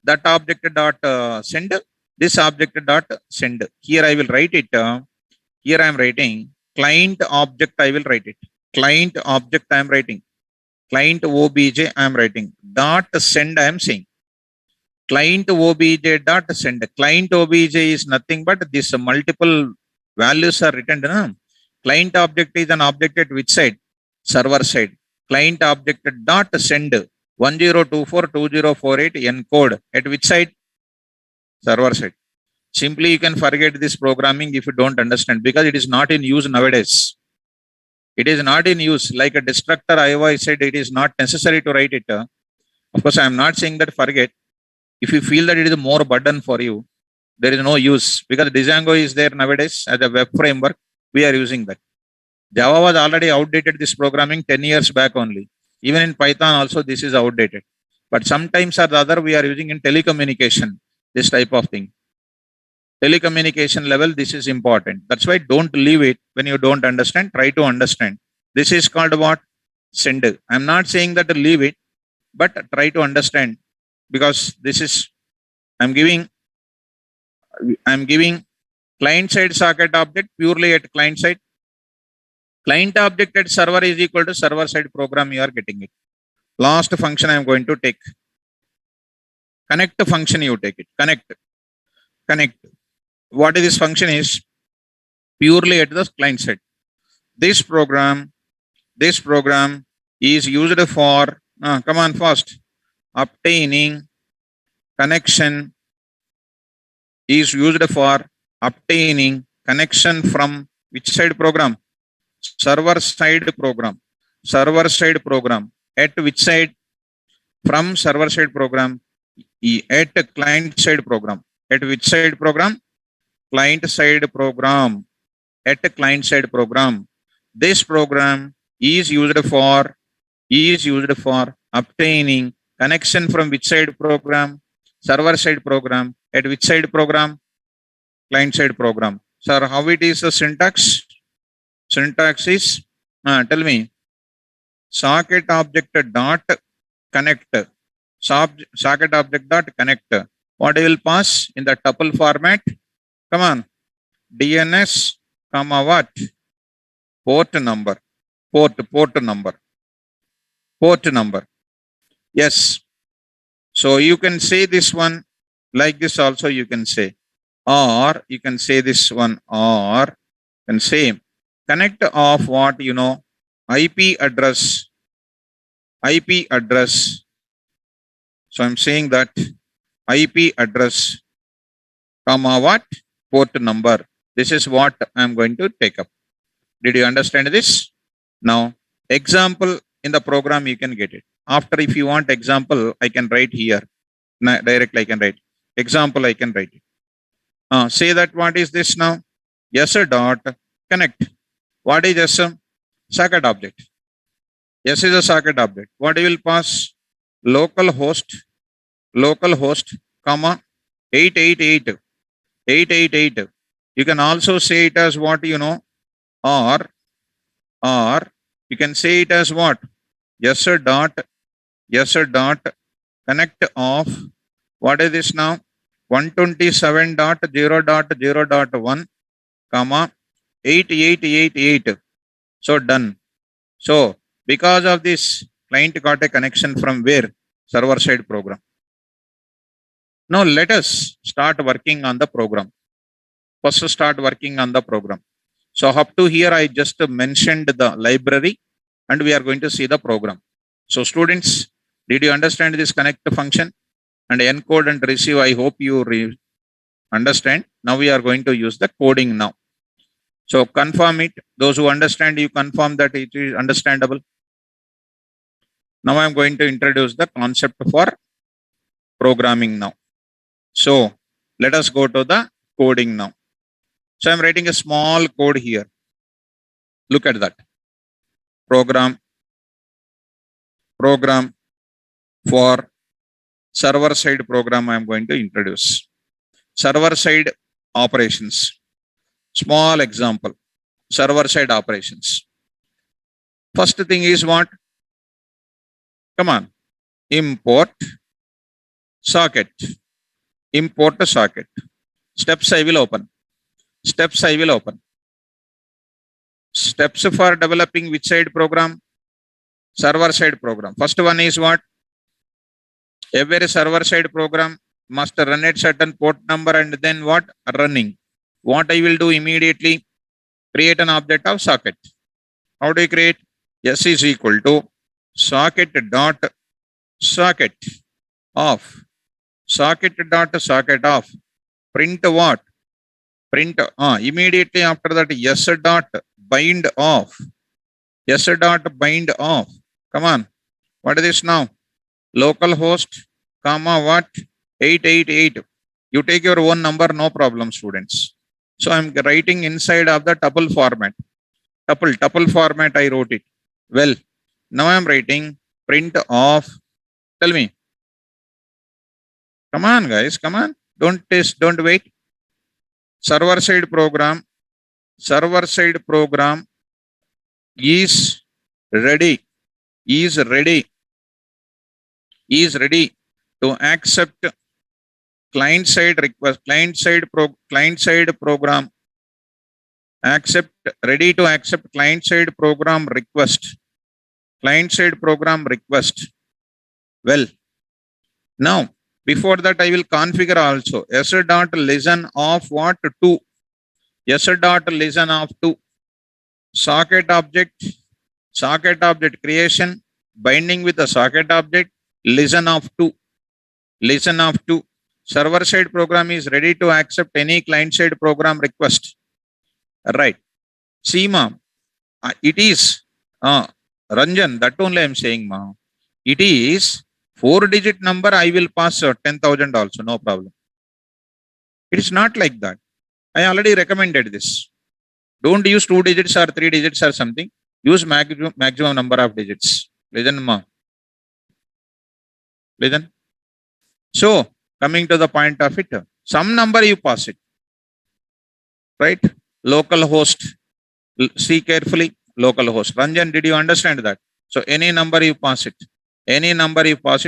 That object dot send. This object dot send. Here I will write it. Here I am writing client object. I will write it. Client object I am writing. Client obj I am writing. Dot send I am saying. Client obj dot send. Client obj is nothing but this multiple Values are written. Client object is an object at which side? Server side. Client object dot send 10242048 encode at which side? Server side. Simply you can forget this programming if you don't understand, because it is not in use nowadays. It is not in use. Like a destructor, I said it is not necessary to write it. Of course, I am not saying that forget. If you feel that it is more burden for you, there is no use, because Django is there nowadays as a web framework. We are using that. Java was already outdated this programming 10 years back only. Even in Python also this is outdated. But sometimes or the other we are using in telecommunication, this type of thing. Telecommunication level, this is important. That's why don't leave it when you don't understand. Try to understand. This is called what? Send. I'm not saying that to leave it, but try to understand, because this is, I'm giving client side socket object purely at client side. Client object at server is equal to server side program. You are getting it. Last function I am going to take. Connect function you take it. Connect. What is this function is? Purely at the client side. This program is used for, come on fast, obtaining connection, is used for obtaining connection from which side program? Server side program. Server side program. At which side? From server side program at client side program. At which side program? Client side program. At client side program. This program is used for obtaining connection from which side program? Server side program. At which side program? Client side program. Sir, how it is the syntax? Syntax is, tell me, socket object dot connect. Socket object dot connect. What will pass in the tuple format? Come on. DNS, comma what? Port number. Port number. Yes. So you can say this one like this also you can say. Or you can say this one, or you can say connect of what, IP address. So I'm saying that IP address, comma what? Port number. This is what I'm going to take up. Did you understand this? Now, example in the program you can get it. After, if you want example, I can write here. Directly I can write. Example I can write it. Say that what is this now? Yes dot connect. What is yes? Socket object. Yes is a socket object. What will pass? Local host, comma 888. You can also say it as what, or you can say it as what? Yes dot connect of, what is this now? 127.0.0.1, comma 8888. So done. So because of this, client got a connection from where? Server side program. Now let us start working on the program. First start working on the program. So up to here I just mentioned the library and we are going to see the program. So students, did you understand this connect function and encode and receive? I hope you understand. Now we are going to use the coding now. So confirm it. Those who understand, you confirm that it is understandable. Now I am going to introduce the concept for programming now. So let us go to the coding now. So I am writing a small code here. Look at that. Program for server side program I am going to introduce. Server side operations. Small example. Server side operations. First thing is what? Come on. Import socket. Import a socket. Steps I will open. Steps for developing which side program? Server side program. First one is what? Every server side program must run at certain port number and then what? Running. What I will do immediately? Create an object of socket. How do you create? S is equal to socket dot socket of. Socket dot socket of. Print what? Print immediately after that S dot bind of. S dot bind of. Come on. What is this now? Localhost, comma what? 888. You take your own number, no problem, students. So I'm writing inside of the tuple format. Tuple format, I wrote it. Well, now I'm writing print of. Tell me. Come on, guys. Come on. Don't test. Don't wait. Server side program is ready to accept client side request, client side program ready to accept client side program request. Well, now before that I will configure also s dot listen of what? 2. S dot listen of 2. Socket object creation, binding with the socket object, listen of 2. Server side program is ready to accept any client side program request. Right. See, ma'am, it is Ranjan, that only I am saying, ma'am. It is 4-digit number. I will pass 10,000 also, no problem. It is not like that. I already recommended this. Don't use 2 digits or 3 digits or something. Use maximum number of digits. Listen, ma. Listen. So, coming to the point of it, some number you pass it. Right? Localhost. See carefully. Localhost. Ranjan, did you understand that? So, any number you pass it.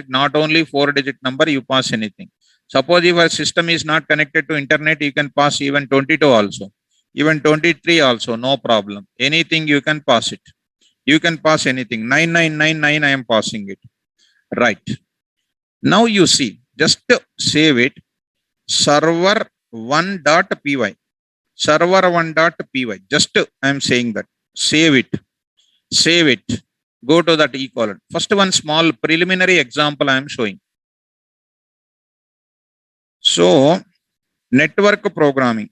Not only 4-digit number, you pass anything. Suppose if your system is not connected to internet, you can pass even 22 also. Even 23 also, no problem. Anything you can pass it. You can pass anything. 9999, I am passing it. Right. Now you see, just save it. Server1.py. Server1.py. Just I am saying that. Save it. Go to that equivalent. First one small preliminary example I am showing. So, network programming.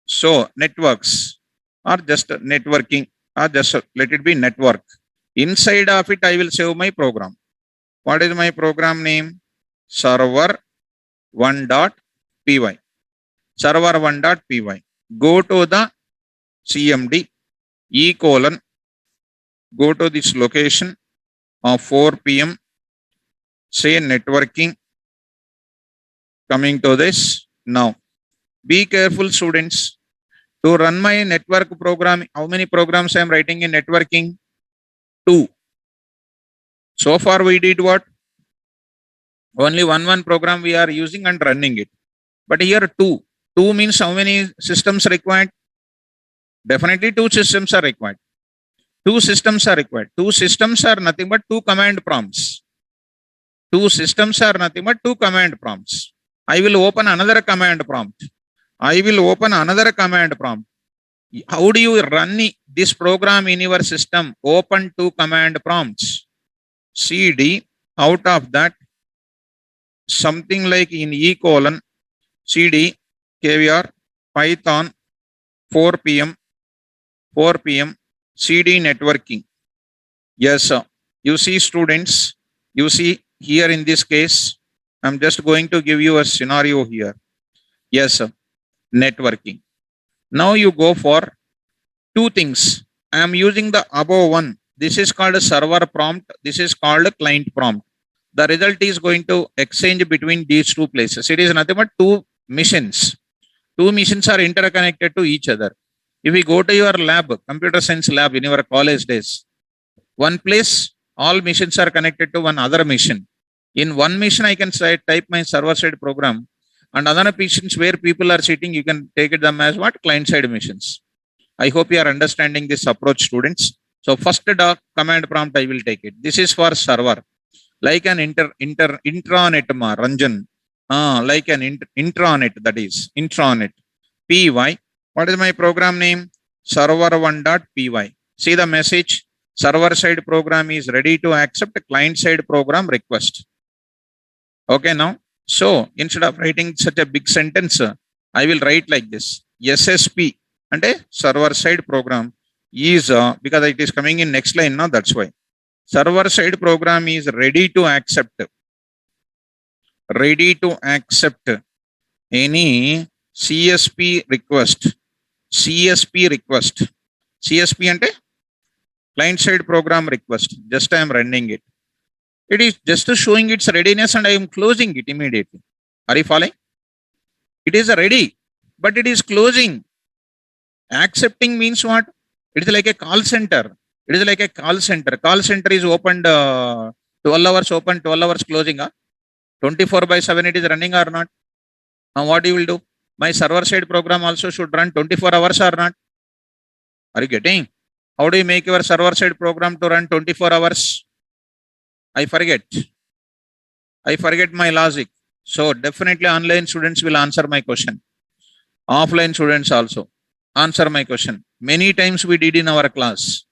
So, networks are just networking, or just let it be network. Inside of it, I will save my program. What is my program name? Server1.py. Server1.py. Go to the CMD, go to this location of 4 p.m. Say networking. Coming to this now. Be careful, students. To run my network program, how many programs I am writing in networking? 2. So far we did what? Only one program we are using and running it. But here 2. 2 means how many systems required? Definitely 2 systems are required. 2 systems are required. 2 systems are nothing but 2 command prompts. 2 systems are nothing but 2 command prompts. I will open another command prompt. How do you run this program in your system? Open 2 command prompts. CD, out of that, something like in CD, KVR, Python, 4 p.m. CD networking. Yes, sir. You see, students, you see here in this case, I'm just going to give you a scenario here. Yes, sir. Networking. Now you go for 2 things. I am using the above one. This is called a server prompt. This is called a client prompt. The result is going to exchange between these 2 places. It is nothing but 2 missions. 2 missions are interconnected to each other. If we go to your lab, computer science lab in your college days, one place, all missions are connected to one other mission. In one mission, I can type my server-side program, and other missions where people are sitting, you can take it them as what? Client-side missions. I hope you are understanding this approach, students. So first command prompt, I will take it. This is for server, like an intranet, Ranjan. Like an intranet, that is intranet. py. What is my program name? Server1.py. See the message. Server side program is ready to accept client side program request. Okay, now, so instead of writing such a big sentence, I will write like this. SSP and a server side program is, because it is coming in next line now, that's why. Server side program is ready to accept any CSP request. CSP and a client side program request. Just I am running it. It is just showing its readiness and I am closing it immediately. Are you following? It is ready, but it is closing. Accepting means what? It is like a call center. It is like a call center. Call center is opened 12 hours open, 12 hours closing. 24/7 it is running or not? Now what you will do? My server side program also should run 24 hours or not? Are you getting? How do you make your server side program to run 24 hours? I forget my logic. So definitely online students will answer my question. Offline students also answer my question. Many times we did in our class.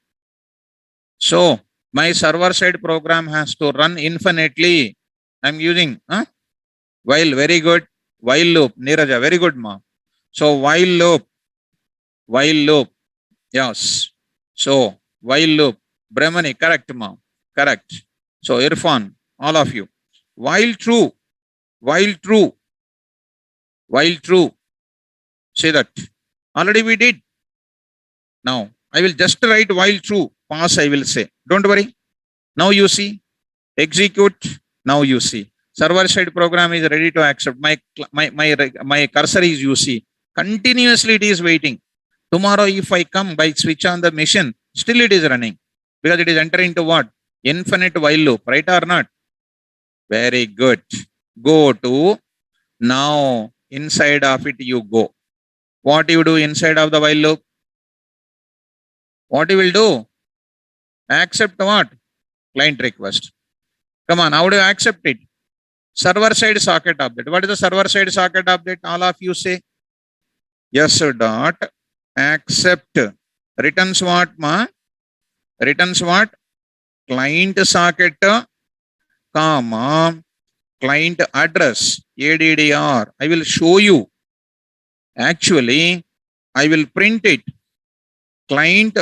So my server side program has to run infinitely. I'm using while, very good. While loop, Neeraja, very good, ma. So while loop, yes. So while loop, Brahmani, correct, ma, correct. So Irfan, all of you. While true. Say that. Already we did. Now I will just write while true. Pass I will say. Don't worry. Now you see. Execute. Now you see. Server side program is ready to accept. My cursor is you see. Continuously it is waiting. Tomorrow if I come by switch on the machine, still it is running. Because it is entering to what? Infinite while loop, right or not? Very good. Go to, now inside of it you go. What you do inside of the while loop? What you will do? Accept what? Client request. Come on, how do you accept it? Server side socket update. What is the server side socket update? All of you say. Yes, dot accept. Returns what, ma? Returns what? Client socket, comma, client address, ADDR. I will show you. Actually, I will print it. Client,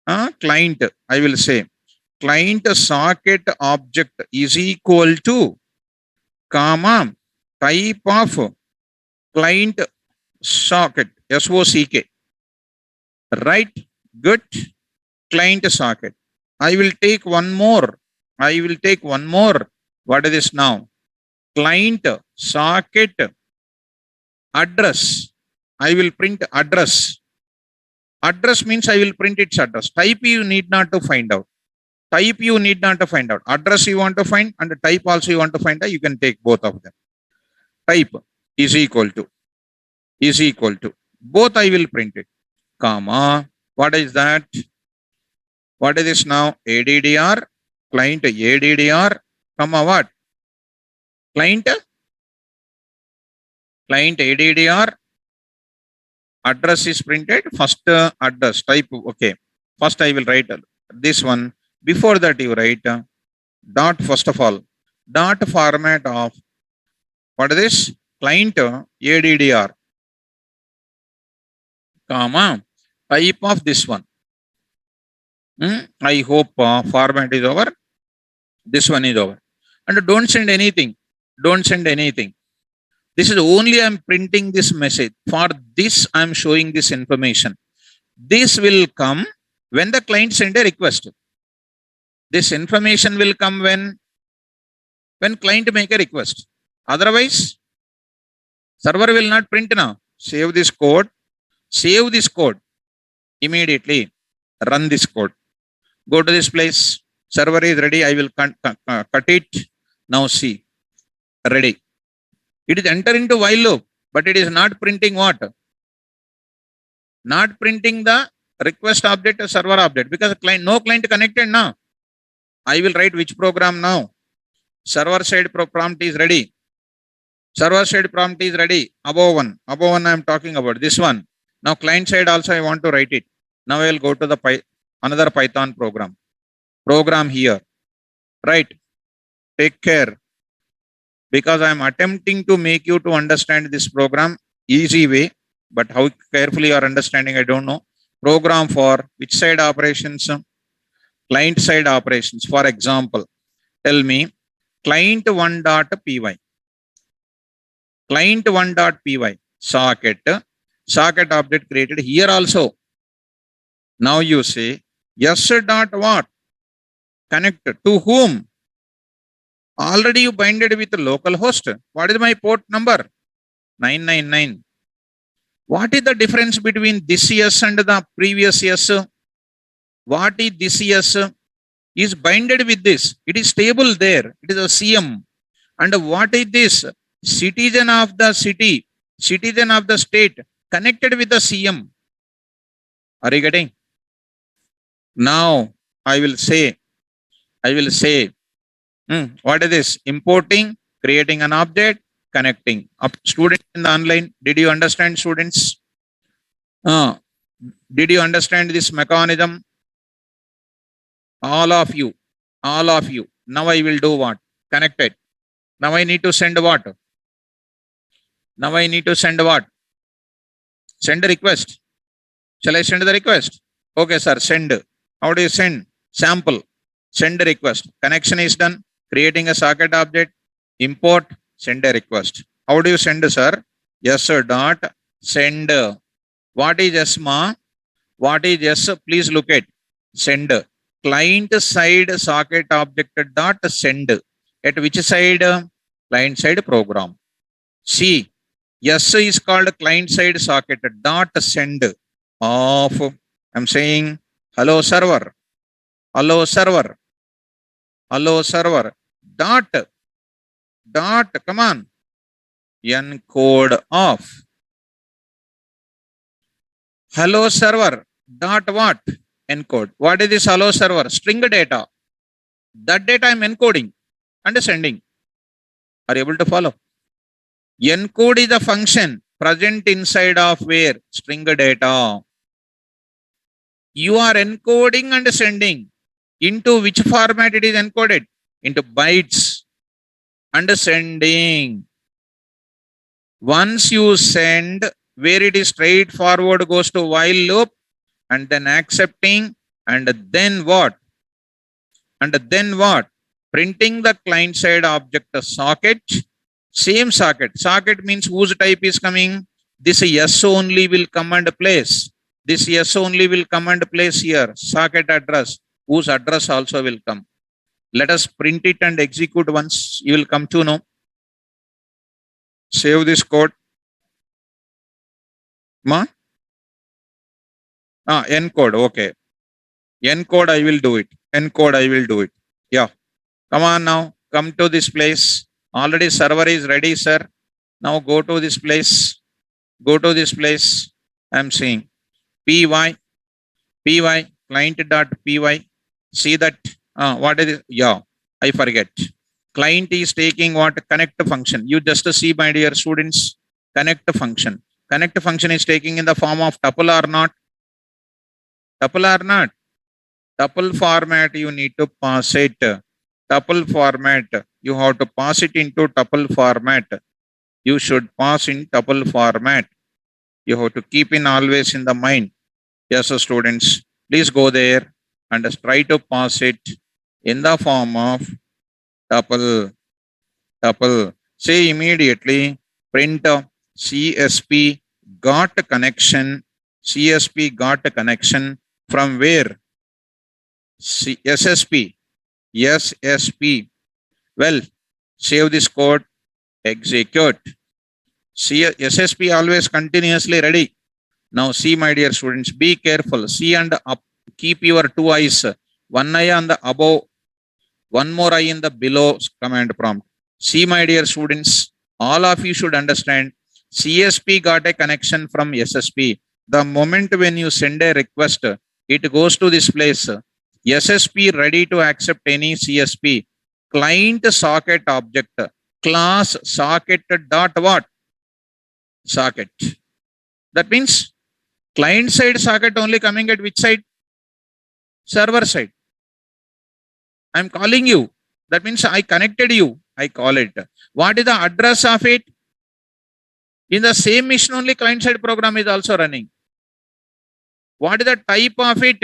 I will say, client socket object is equal to, comma, type of client socket, SOCK. Right? Good. Client socket. I will take one more. What is this now? Client socket address. I will print address. Address means I will print its address. Type you need not to find out. Address you want to find and type also you want to find out. You can take both of them. Type is equal to. Both I will print it. Comma. What is that? What is this now? ADDR. Client ADDR. Comma what? Client ADDR. Address is printed. First address type. Okay. First I will write this one. Before that you write dot, first of all, dot format of, what is this? Client ADDR, comma, type of this one. I hope format is over. This one is over. And don't send anything. This is only I am printing this message. For this I am showing this information. This will come when the client send a request. This information will come when client make a request. Otherwise, server will not print now. Save this code immediately. Run this code. Go to this place. Server is ready. I will cut it. Now see. Ready. It is enter into while loop, but it is not printing what? Not printing the request update or server update because no client connected now. I will write which program now. Server side prompt is ready. Server side prompt is ready. Above one I am talking about this one. Now client side also I want to write it. Now I will go to the another Python program here, right? Take care, because I am attempting to make you to understand this program easy way, but how carefully you are understanding, I don't know. Program for which side operations? Client side operations. For example, tell me client1.py, client1.py socket object created here also. Now you say yes dot what? Connect to whom? Already you binded with the local host. What is my port number? 999. What is the difference between this yes and the previous yes? What is this yes? Is binded with this. It is stable there. It is a CM. And what is this? Citizen of the city, citizen of the state, connected with the CM. Are you getting? Now I will say, what is this? Importing, creating an object, connecting. Students in the online, did you understand, students? Did you understand this mechanism? All of you. Now I will do what? Connected. Now I need to send what? Send a request. Shall I send the request? Okay, sir, send. How do you send? Sample. Send a request. Connection is done. Creating a socket object. Import. Send a request. How do you send, sir? Yes, sir, dot send. What is yes, ma? What is yes? Please look at send. Client side socket object dot send. At which side? Client side program. See, yes is called client side socket dot send of, I'm saying hello server dot come on, encode of hello server dot what? Encode. What is this hello server? String data. That data I'm encoding and sending. Are you able to follow? Encode is a function present inside of where? String data. You are encoding and sending. Into which format it is encoded? Into bytes. And sending. Once you send, where it is straightforward goes to while loop, and then accepting, and then what? Printing the client side object socket. Same socket. Socket means whose type is coming? This yes only will come and place. This yes only will come and place here. Socket address. Whose address also will come. Let us print it and execute once. You will come to know. Save this code. Ma? Encode. Okay. Encode, I will do it. Yeah. Come on now. Come to this place. Already server is ready, sir. Now go to this place. I'm saying py client.py. See that? What is it? Yeah, I forget. Client is taking what? Connect function. You just see, my dear students, connect function. Connect function is taking in the form of tuple or not? Tuple format you need to pass it. Tuple format. You have to pass it into tuple format. You should pass in tuple format. You have to keep in always in the mind. Yes, students, please go there and try to pass it in the form of tuple. Say immediately print CSP got connection. CSP got connection from where? SSP. Well, save this code, execute. See, SSP always continuously ready. Now see, my dear students, be careful. See and up. Keep your two eyes. One eye on the above, one more eye in the below command prompt. See, my dear students, all of you should understand. CSP got a connection from SSP. The moment when you send a request, it goes to this place. SSP ready to accept any CSP. Client socket object. class socket dot what? Socket. That means client side socket only coming at which side? Server side. I'm calling you. That means I connected you. I call it. What is the address of it? In the same mission only client side program is also running. What is the type of it?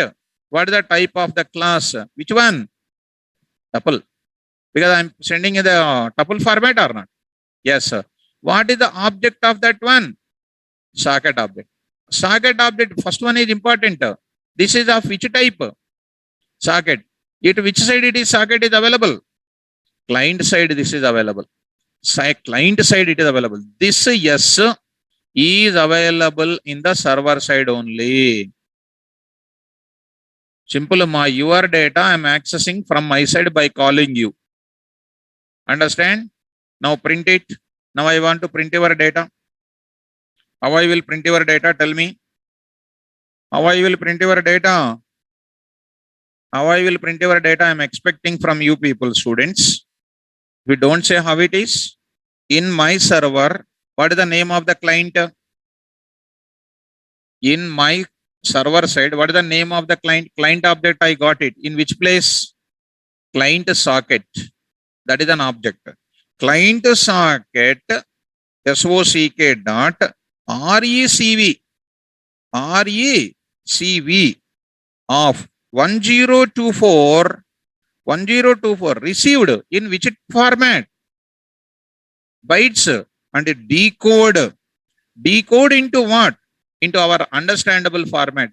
What is the type of the class? Which one? Tuple. Because I'm sending in the tuple format or not? Yes, sir. What is the object of that one? Socket object. Socket object, first one is important. This is of which type? Socket. It which side it is socket is available? Client side this is available. Client side it is available. This yes is available in the server side only. Simple, your data I am accessing from my side by calling you. Understand? Now print it. Now I want to print your data. How I will print your data? Tell me. How I will print your data? How I will print your data? I am expecting from you people, students. We don't say how it is. In my server, what is the name of the client? In my server side, what is the name of the client? Client object, I got it. In which place? Client socket. That is an object. Client socket SOCK dot RECV of 1024 received in which format? Bytes, and decode into what? Into our understandable format.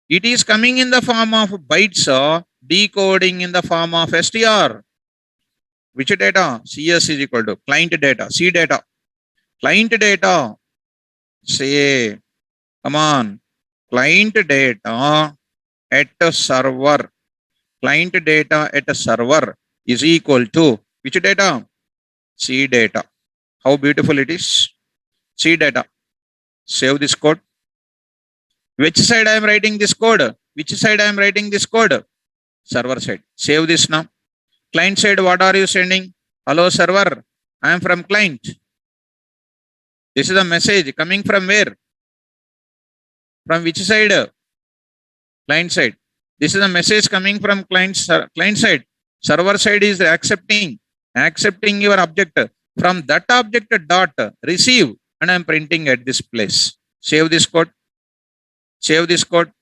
It is coming in the form of bytes, decoding in the form of str. Which data? CS is equal to client data, C data. Client data, say, come on, client data at a server. Client data at a server is equal to which data? C data. How beautiful it is. C data. Save this code. Which side I am writing this code? Which side I am writing this code? Server side. Save this now. Client side, what are you sending? Hello server, I am from client. This is a message coming from where? From which side? Client side. This is a message coming from client side. Server side is accepting your object. From that object dot receive, and I am printing at this place. Save this code. Save this code.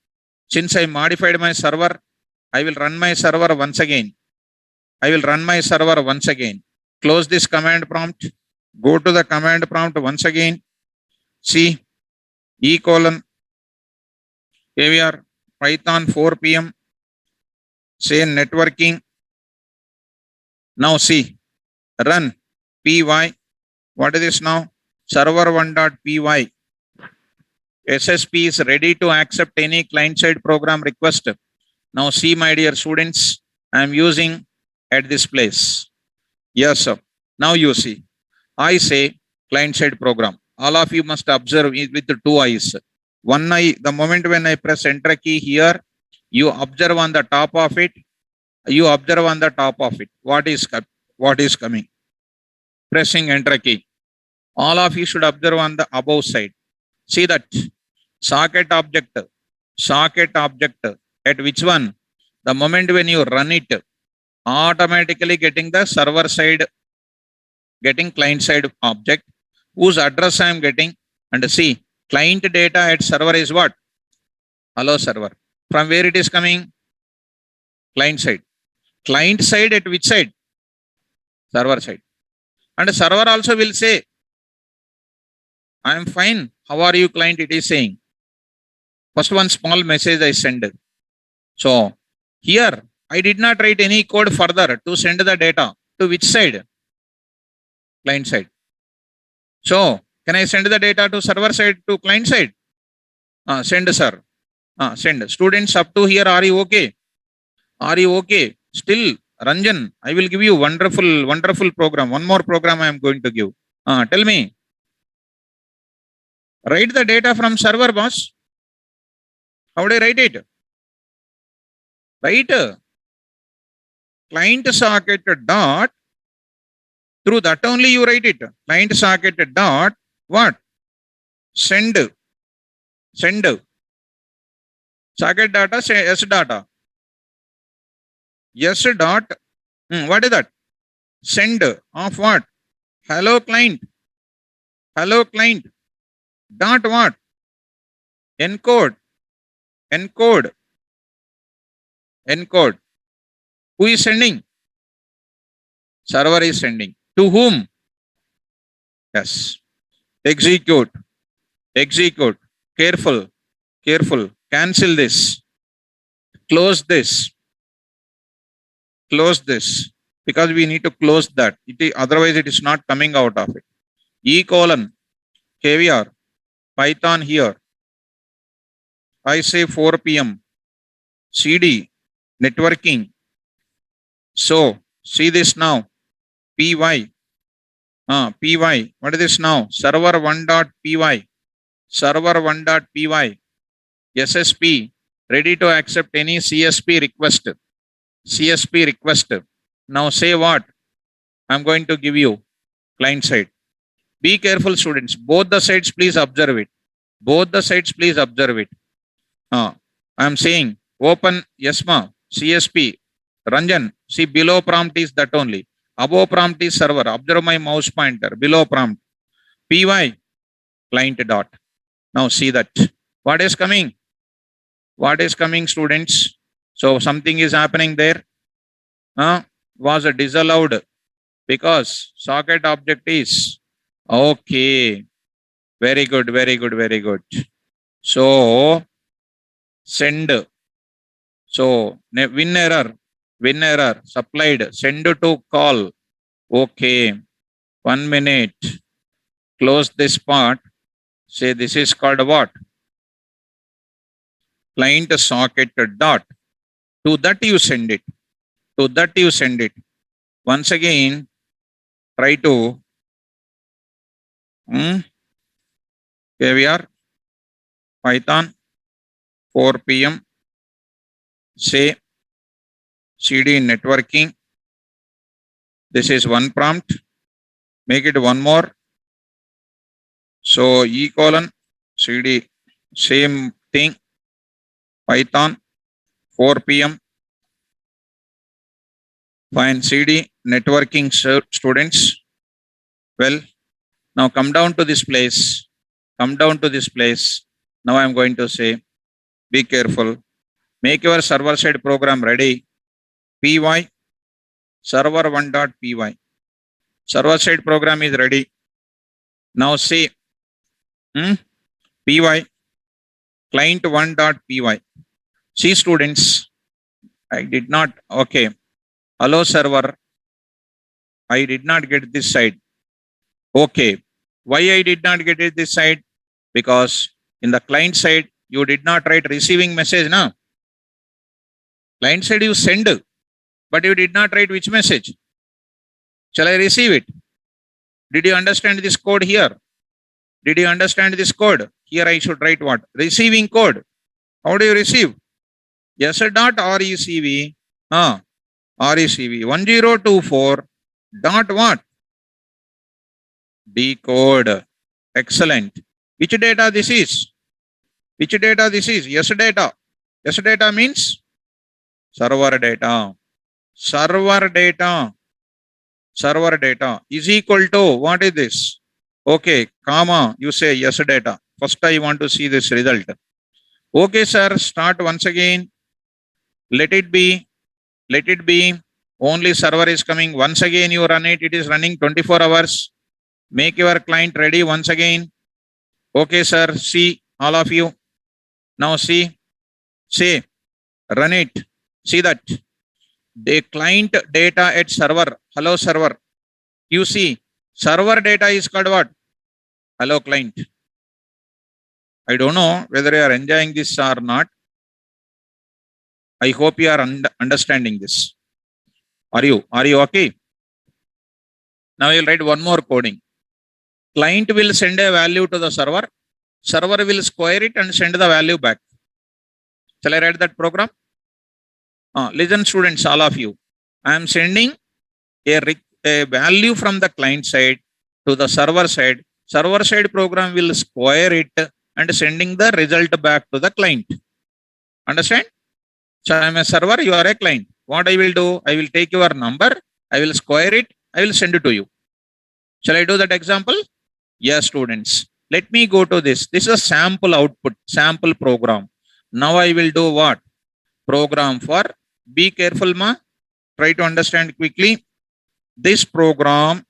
Since I modified my server, I will run my server once again. Close this command prompt. Go to the command prompt once again. See, AVR Python 4 PM. Say networking. Now see, run py. What is this now? Server1.py. SSP is ready to accept any client-side program request. Now see, my dear students, I am using at this place. Yes, sir. Now you see, I say client-side program. All of you must observe it with the two eyes. One eye, the moment when I press enter key here, you observe on the top of it. What is coming? Pressing enter key. All of you should observe on the above side. See that socket object at which one? The moment when you run it, automatically getting the server side, getting client side object whose address I am getting. And see, client data at server is what? Hello server. From where it is coming? Client side. Client side at which side? Server side. And server also will say, I am fine. How are you, client? It is saying. First one small message I send. So here I did not write any code further to send the data to which side? Client side. So can I send the data to server side to client side? Send, sir. Send. Students up to here, are you okay? Are you okay? Still, Ranjan, I will give you wonderful program. One more program I am going to give. Tell me. Write the data from server, boss. How do I write it? Write client socket dot Through that only you write it. Client socket dot what? Send. Socket data, say S data. S dot. What is that? Send of what? Hello client. Hello client. Dot what? Encode. Who is sending? Server is sending. To whom? Yes. Execute. Careful. Cancel this. Close this. Because we need to close that. Otherwise it is not coming out of it. E colon. KVR. Python here. I say 4 p.m. CD. Networking. So, see this now. PY. PY. What is this now? Server 1.py. SSP. Ready to accept any CSP request. Now say what? I'm going to give you client side. Be careful, students. Both the sides, please observe it. I'm saying open YESMA, CSP, Ranjan. See below prompt is that only. Above prompt is server. Observe my mouse pointer. Below prompt. PY client dot. Now see that. What is coming, students? So something is happening there. Was disallowed because socket object is okay. Very good. So send. So win error supplied. Send to call. Okay. 1 minute. Close this part. Say this is called what? Client socket dot. To that you send it. Once again, try to KVR Python 4 p.m. Say CD networking. This is one prompt. Make it one more. So E colon CD, same thing. Python 4 p.m. Fine. CD networking students. Well, now come down to this place. Now I'm going to say, be careful. Make your server side program ready. PY server 1.py. Server side program is ready. Now say PY client 1.py. See students, I did not. Okay. Hello server. I did not get this side. Okay. Why I did not get it this side? Because in the client side, you did not write receiving message, no? Client side you send, but you did not write which message. Shall I receive it? Did you understand this code here? Here I should write what? Receiving code. How do you receive? Yes dot recv. RECV 1024 dot what? Decode. Excellent. Which data this is? Yes data. Yes data means server data. Server data is equal to, what is this? Okay, comma, you say yes data. First I want to see this result. Okay, sir, start once again. Let it be. Only server is coming. Once again you run it. It is running 24 hours. Make your client ready once again. Okay, sir, see all of you. Now see, say, run it. See that. The client data at server. Hello server. You see, server data is called what? Hello client. I don't know whether you are enjoying this or not. I hope you are understanding this. Are you okay? Now you'll write one more coding. Client will send a value to the server. Server will square it and send the value back. Shall I write that program? Listen students, all of you. I am sending a a value from the client side to the server side. Server side program will square it and sending the result back to the client. Understand? So I am a server, you are a client. What I will do? I will take your number, I will square it, I will send it to you. Shall I do that example? Yes, students. Let me go to this. This is a sample output, sample program. Now I will do what? Program for, be careful, ma. Try to understand quickly. This program,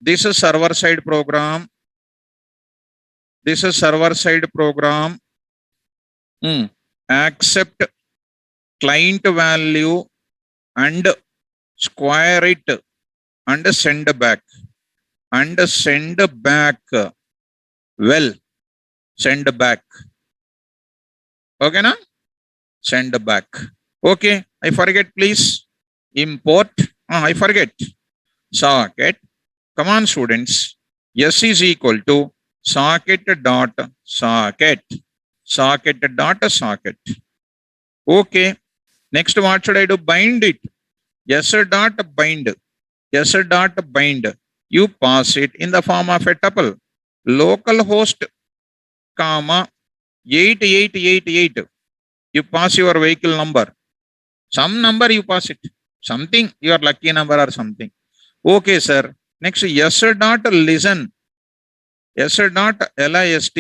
this is server side program. This is server side program. Accept client value and square it and send back. And send back. Well, send back. Okay, na? Send back. Okay, I forget, please. Import. I forget. Socket. Come on, students. S is equal to socket dot socket. Socket dot socket. Okay. Next, what should I do? Bind it. S dot bind. S dot bind. You pass it in the form of a tuple. Localhost, comma, 8888. You pass your vehicle number. Some number you pass it. Something, your lucky number or something. Okay, sir. Next, S dot listen. S dot list,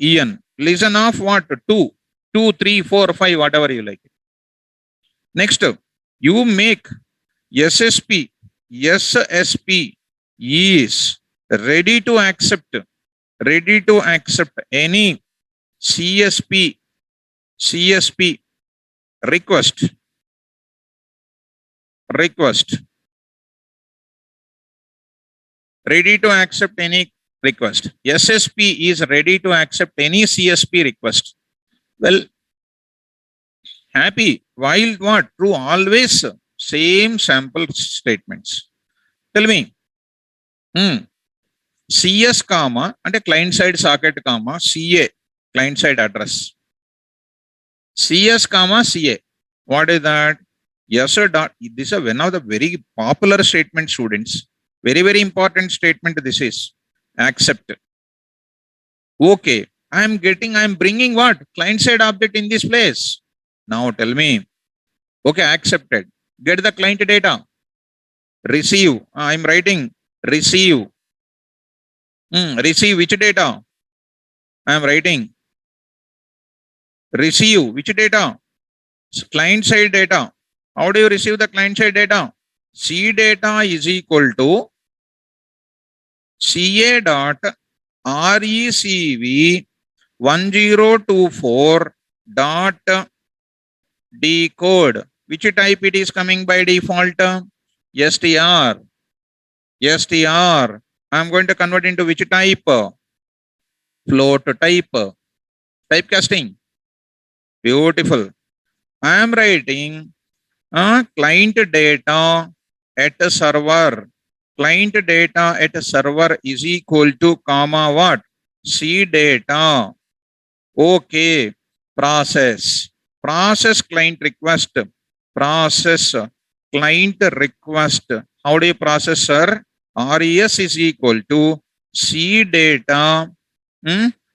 en. Listen of what? 2, 2, 3, 4, 5, whatever you like. Next, you make SSP. SSP is ready to accept any CSP request. Ready to accept any request. SSP is ready to accept any CSP request. Well, happy. While what? True. Always same sample statements. Tell me. CS comma and a client side socket comma CA client side address. CS comma CA. What is that? Yes or dot. This is one of the very popular statement, students. Very, very important statement. This is accept. Okay. I am bringing what? Client side object in this place. Now tell me. Okay, accepted. Get the client data. Receive. I am writing receive. Receive which data? I am writing. Receive which data? Client side data. How do you receive the client side data? C data is equal to CA dot RECV 1024 dot decode. Which type it is coming by default? STR. STR. I am going to convert into which type? Float type. Typecasting. Beautiful. I am writing client data at a server. Client data at a server is equal to comma what? C data. Okay. Process. Process client request. Process client request. How do you process, sir? RES is equal to C data.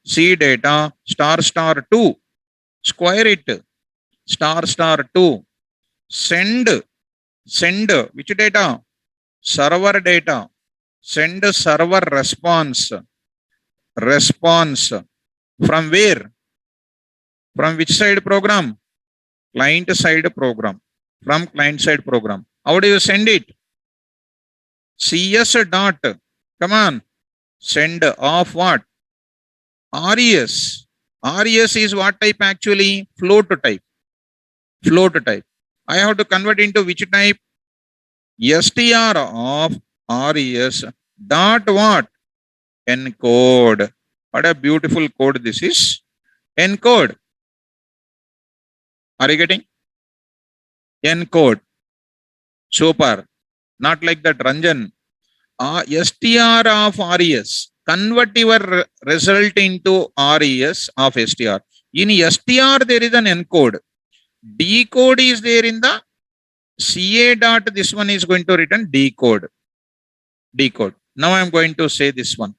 C data star 2. Square it. Star 2. Send which data? Server data. Send server response. From where? From which side program? Client side program. From client side program. How do you send it? CS dot. Come on. Send of what? RES. RES is what type actually? Float type. Float type. I have to convert into which type? STR of RES dot what? Encode. What a beautiful code this is. Encode. Are you getting? Encode. Super. Not like that, Ranjan. STR of RES. Convert your result into RES of STR. In STR, there is an encode. Decode is there in the CA dot this one is going to return decode. Decode. Now I am going to say this one.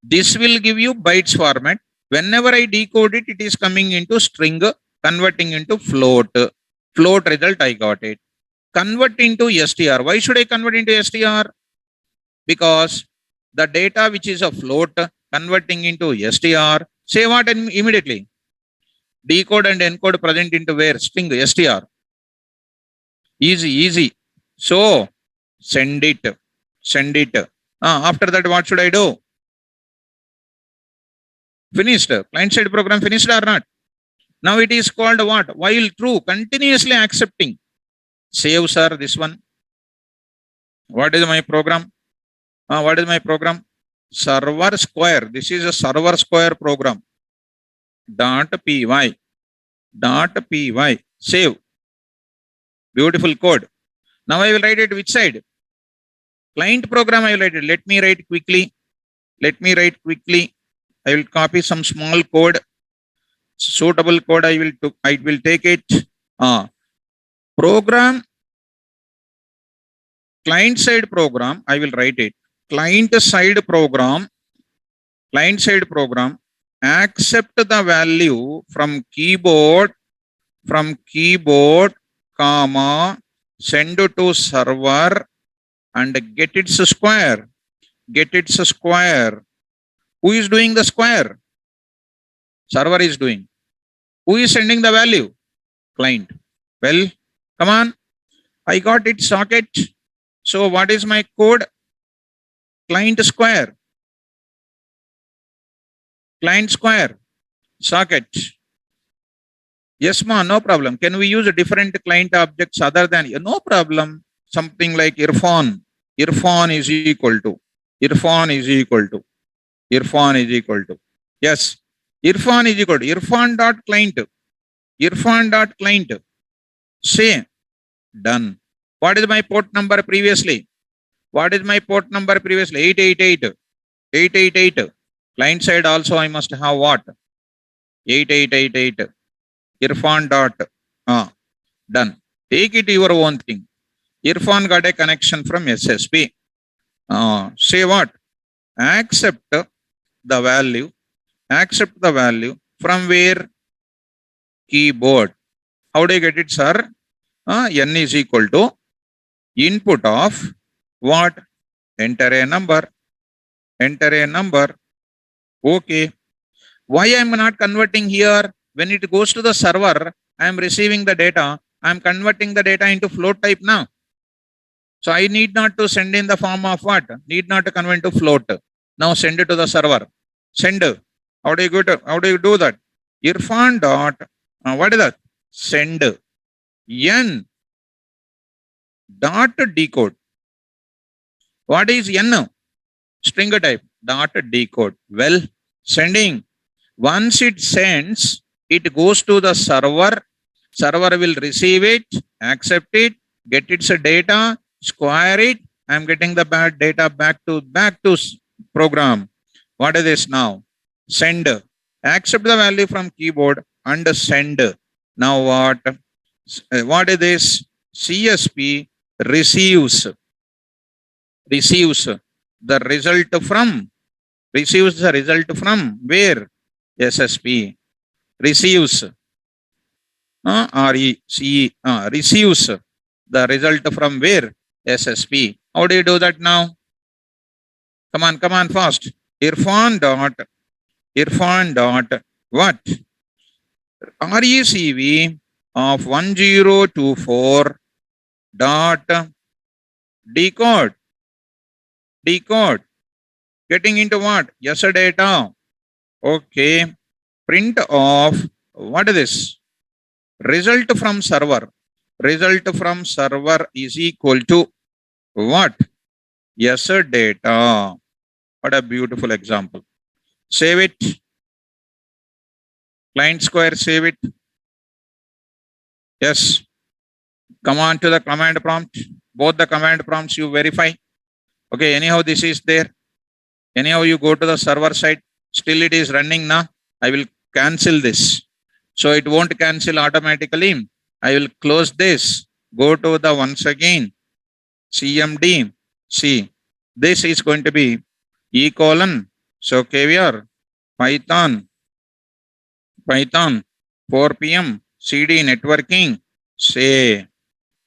This will give you bytes format. Whenever I decode it, it is coming into string, converting into float. Float result, I got it. Convert into str. Why should I convert into str? Because the data which is a float converting into str, say what immediately? Decode and encode present into where? String str. Easy, easy. So send it. Send it. After that, what should I do? Finished. Client side program finished or not? Now it is called what? While true, continuously accepting. Save, sir, this one. What is my program? What is my program? Server square. This is a server square program. .py. .py. Save. Beautiful code. Now I will write it which side? Client program I will write it. Let me write quickly. Let me write quickly. I will copy some small code. Suitable code I will take it. Program. Client side program I will write it. Client side program. Client side program. Accept the value from keyboard, comma, send to server and get its square. Get its square. Who is doing the square? Server is doing. Who is sending the value? Client. Well, come on. I got it socket. So what is my code? Client square. Client square. Socket. Yes, ma, no problem. Can we use different client objects other than? No problem. Something like Irfan. Irfan is equal to. Irfan is equal to. Irfan is equal to. Yes. Irfan is equal to. Irfan dot client. Irfan dot client. Say. Done. What is my port number previously? What is my port number previously? 888. 888. Client side also I must have what? 8888. Irfan dot. Done. Take it your own thing. Irfan got a connection from SSP. Say what? Accept the value. Accept the value from where? Keyboard. How do I get it, sir? N is equal to input of what? Enter a number. Enter a number. Okay. Why I am not converting here? When it goes to the server, I am receiving the data. I am converting the data into float type now. So I need not to send in the form of what? Need not to convert to float. Now send it to the server. Send. How do you do that? Irfan dot. What is that? Send. N dot decode. What is N? String type. Dot decode. Well, sending. Once it sends, it goes to the server. Server will receive it, accept it, get its data, square it. I am getting the bad data back to program. What is this now? Send. Accept the value from keyboard and send. Now what? What is this? CSP receives the result from. Receives the result from where? SSP. Receives. Receives the result from where? SSP. How do you do that now? Come on, fast. Irfan dot what? RECV of 1024 dot decode. Getting into what? Yes, data. Okay. Print of what is this? Result from server. Result from server is equal to what? Yes, data. What a beautiful example. Save it. Client square, save it. Yes. Come on to the command prompt. Both the command prompts you verify. Okay, anyhow, this is there. Anyhow, you go to the server side. Still it is running now. I will cancel this. So it won't cancel automatically. I will close this. Go to the once again CMD. See, this is going to be E colon. So caviar, Python, 4 p.m. CD networking. Say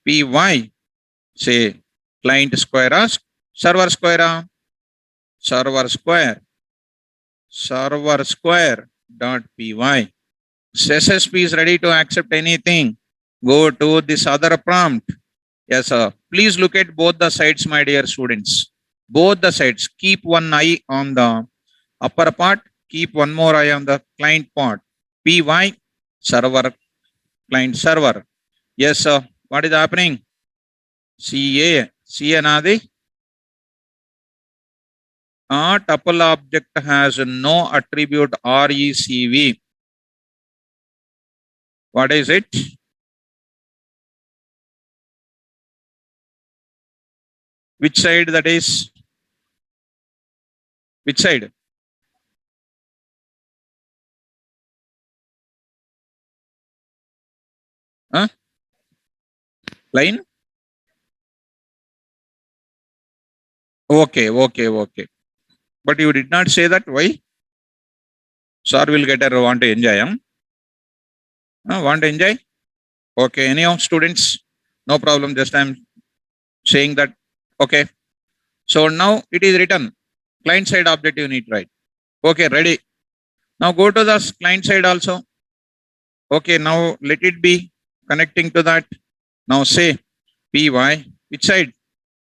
PY. Say client square, server square, server square dot py. SSP is ready to accept anything. Go to this other prompt. Yes, sir. Please look at both the sides, my dear students. Both the sides. Keep one eye on the upper part. Keep one more eye on the client part. PY, server, client server. Yes, sir. What is happening? CA Nadi. A tuple object has no attribute RECV. What is it? Which side that is? Which side? Huh? Line? Okay. But you did not say that. Why? Sir will get a want to enjoy. Want to enjoy? Okay. Anyhow, students, no problem. Just I'm saying that. Okay. So now it is written. Client side object you need, right? Okay, ready. Now go to the client side also. Okay, now let it be connecting to that. Now say PY, which side?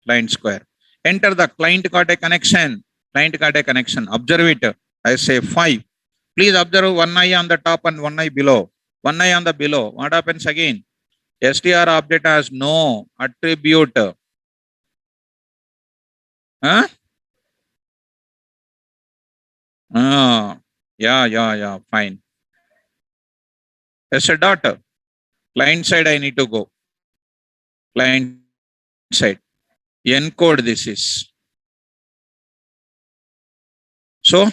Client square. Enter the client got a connection. Observe it. I say 5. Please observe one eye on the top and one eye below. One eye on the below. What happens again? STR object has no attribute. Huh? Yeah, fine. As a dot. Client side I need to go. Client side. Encode this is. So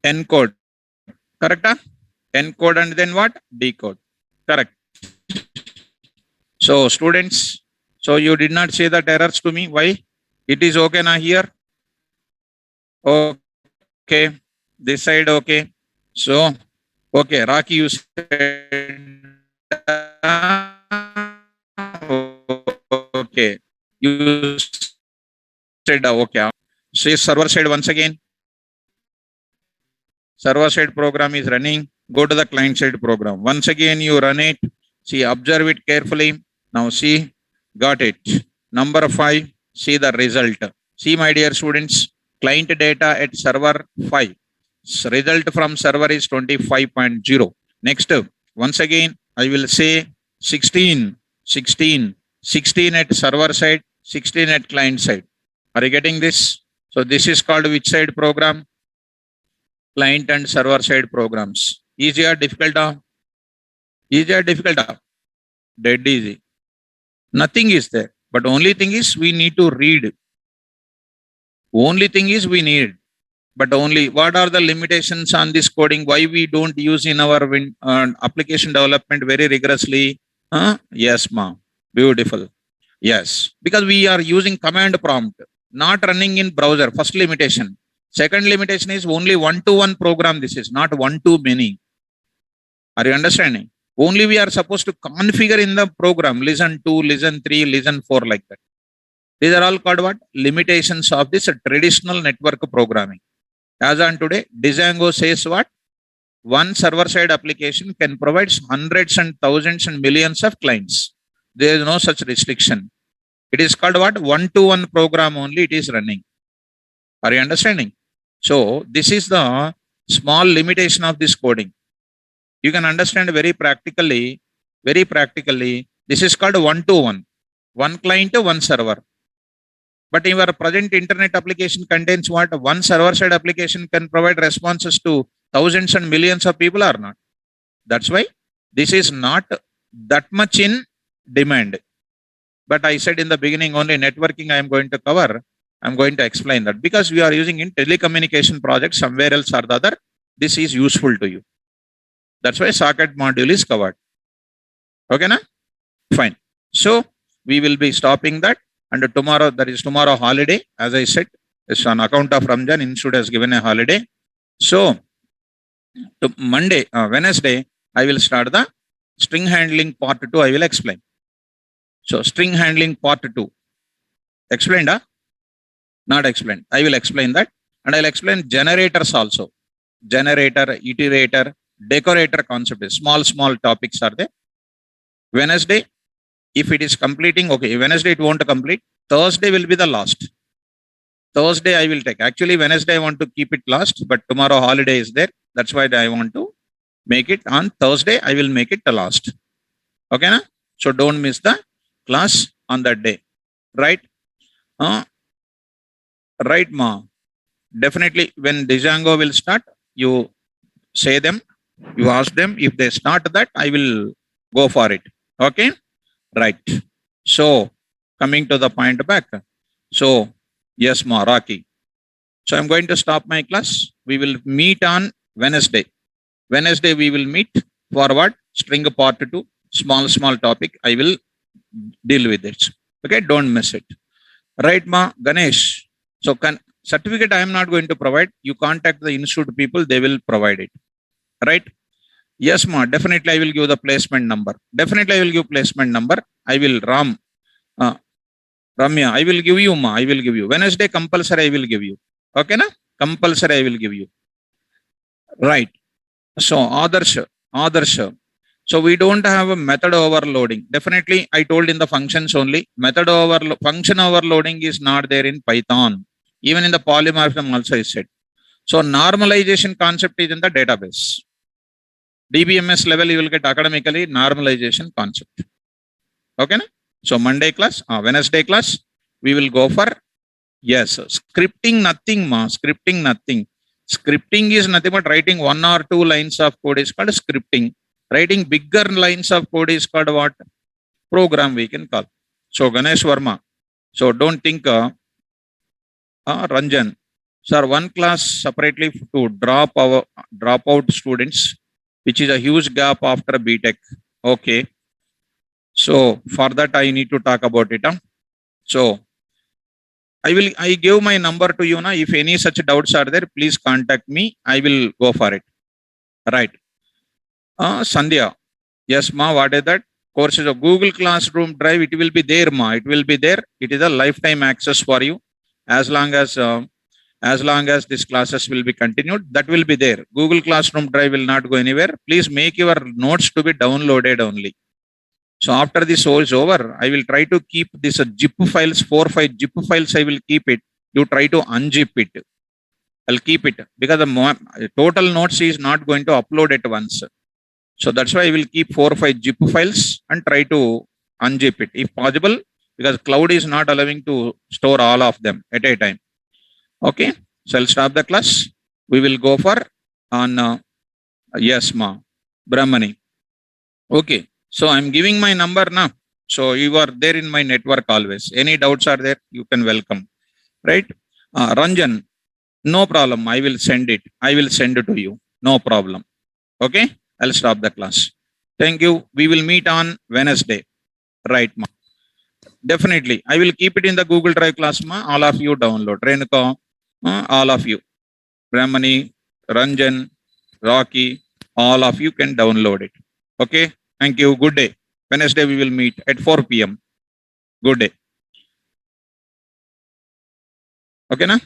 encode. Correct? Encode and then what? Decode. Correct. So students, so you did not say that errors to me. Why? It is okay now here. Okay. This side okay. So okay, Rocky you said okay. You said okay. Say server side once again. Server side program is running. Go to the client side program. Once again, you run it. See, observe it carefully. Now see, got it. Number 5, see the result. See, my dear students, client data at server 5. Result from server is 25.0. Next, once again, I will say 16 at server side, 16 at client side. Are you getting this? So this is called which side program? Client and server side programs. Easy or difficult? Easy or difficult? Dead easy. Nothing is there. But only thing is we need to read. Only thing is we need. But only what are the limitations on this coding? Why we don't use in our application development very rigorously? Yes, ma'am. Beautiful. Yes. Because we are using command prompt, not running in browser. First limitation. Second limitation is only one-to-one program. This is not one-to-many. Are you understanding? Only we are supposed to configure in the program. Listen 2, listen 3, listen 4 like that. These are all called what? Limitations of this traditional network programming. As on today, Django says what? One server-side application can provide hundreds and thousands and millions of clients. There is no such restriction. It is called what? One-to-one program only it is running. Are you understanding? So this is the small limitation of this coding. You can understand very practically. This is called one-to-one. One client to one server. But in our present internet application contains what? One server-side application can provide responses to thousands and millions of people or not. That's why this is not that much in demand. But I said in the beginning only networking I am going to cover. I'm going to explain that because we are using in telecommunication projects somewhere else or the other. This is useful to you. That's why socket module is covered. Okay, na? Fine. So we will be stopping that. And tomorrow, there is tomorrow holiday. As I said, it's on account of Ramjan, Institute has given a holiday. So to Monday, Wednesday, I will start the string handling part 2. I will explain. So string handling part 2. Explained, huh? Not explained. I will explain that. And I'll explain generators also. Generator, iterator, decorator concept is small topics are there. Wednesday, if it is completing, okay, Wednesday it won't complete. Thursday will be the last. Thursday I will take. Actually, Wednesday I want to keep it last, but tomorrow holiday is there. That's why I want to make it on Thursday. I will make it the last. Okay, na? So don't miss the class on that day. Right? Right, ma. Definitely when Django will start, you say them, you ask them. If they start that, I will go for it. Okay? Right. So coming to the point back. So yes, ma, Rocky. So I'm going to stop my class. We will meet on Wednesday. Wednesday we will meet for what? String part 2. Small topic. I will deal with it. Okay, don't miss it. Right, ma, Ganesh. So certificate I am not going to provide. You contact the institute people, they will provide it. Right? Yes, ma, definitely I will give the placement number. Definitely I will give placement number. I will Ramya, I will give you, ma. I will give you. Wednesday compulsory I will give you. Okay, na? Compulsory I will give you. Right. So Adarsh. So we don't have a method overloading. Definitely I told in the functions only. Function overloading is not there in Python. Even in the polymorphism also is said. So normalization concept is in the database. DBMS level you will get academically normalization concept. Okay, na? So Monday class, Wednesday class, we will go for, yes, scripting nothing, ma. Scripting nothing. Scripting is nothing but writing 1 or 2 lines of code is called scripting. Writing bigger lines of code is called what? Program we can call. So Ganesh Verma. So don't think Ranjan. Sir, one class separately to drop out students, which is a huge gap after BTech. Okay. So for that I need to talk about it. So I give my number to you now. If any such doubts are there, please contact me. I will go for it. Right. Sandhya. Yes, ma. What is that? Courses of Google Classroom Drive. It will be there, ma. It will be there. It is a lifetime access for you. As long as these classes will be continued, that will be there. Google Classroom Drive will not go anywhere. Please make your notes to be downloaded only. So after this is over, I will try to keep this zip files, 4 or 5 zip files. I will keep it. You try to unzip it. I'll keep it because the total notes is not going to upload at once. So that's why I will keep 4 or 5 zip files and try to unzip it if possible, because cloud is not allowing to store all of them at a time. Okay. So I'll stop the class. We will go for on yes, ma, Brahmani. Okay. So I'm giving my number now. So you are there in my network always. Any doubts are there, you can welcome. Right? Ranjan, no problem. I will send it. I will send it to you. No problem. Okay? I'll stop the class. Thank you. We will meet on Wednesday. Right, ma. Definitely. I will keep it in the Google Drive class, ma. All of you download. Renuka, all of you. Brahmani, Ranjan, Rocky, all of you can download it. Okay? Thank you. Good day. Wednesday we will meet at 4 p.m. Good day. Okay, na?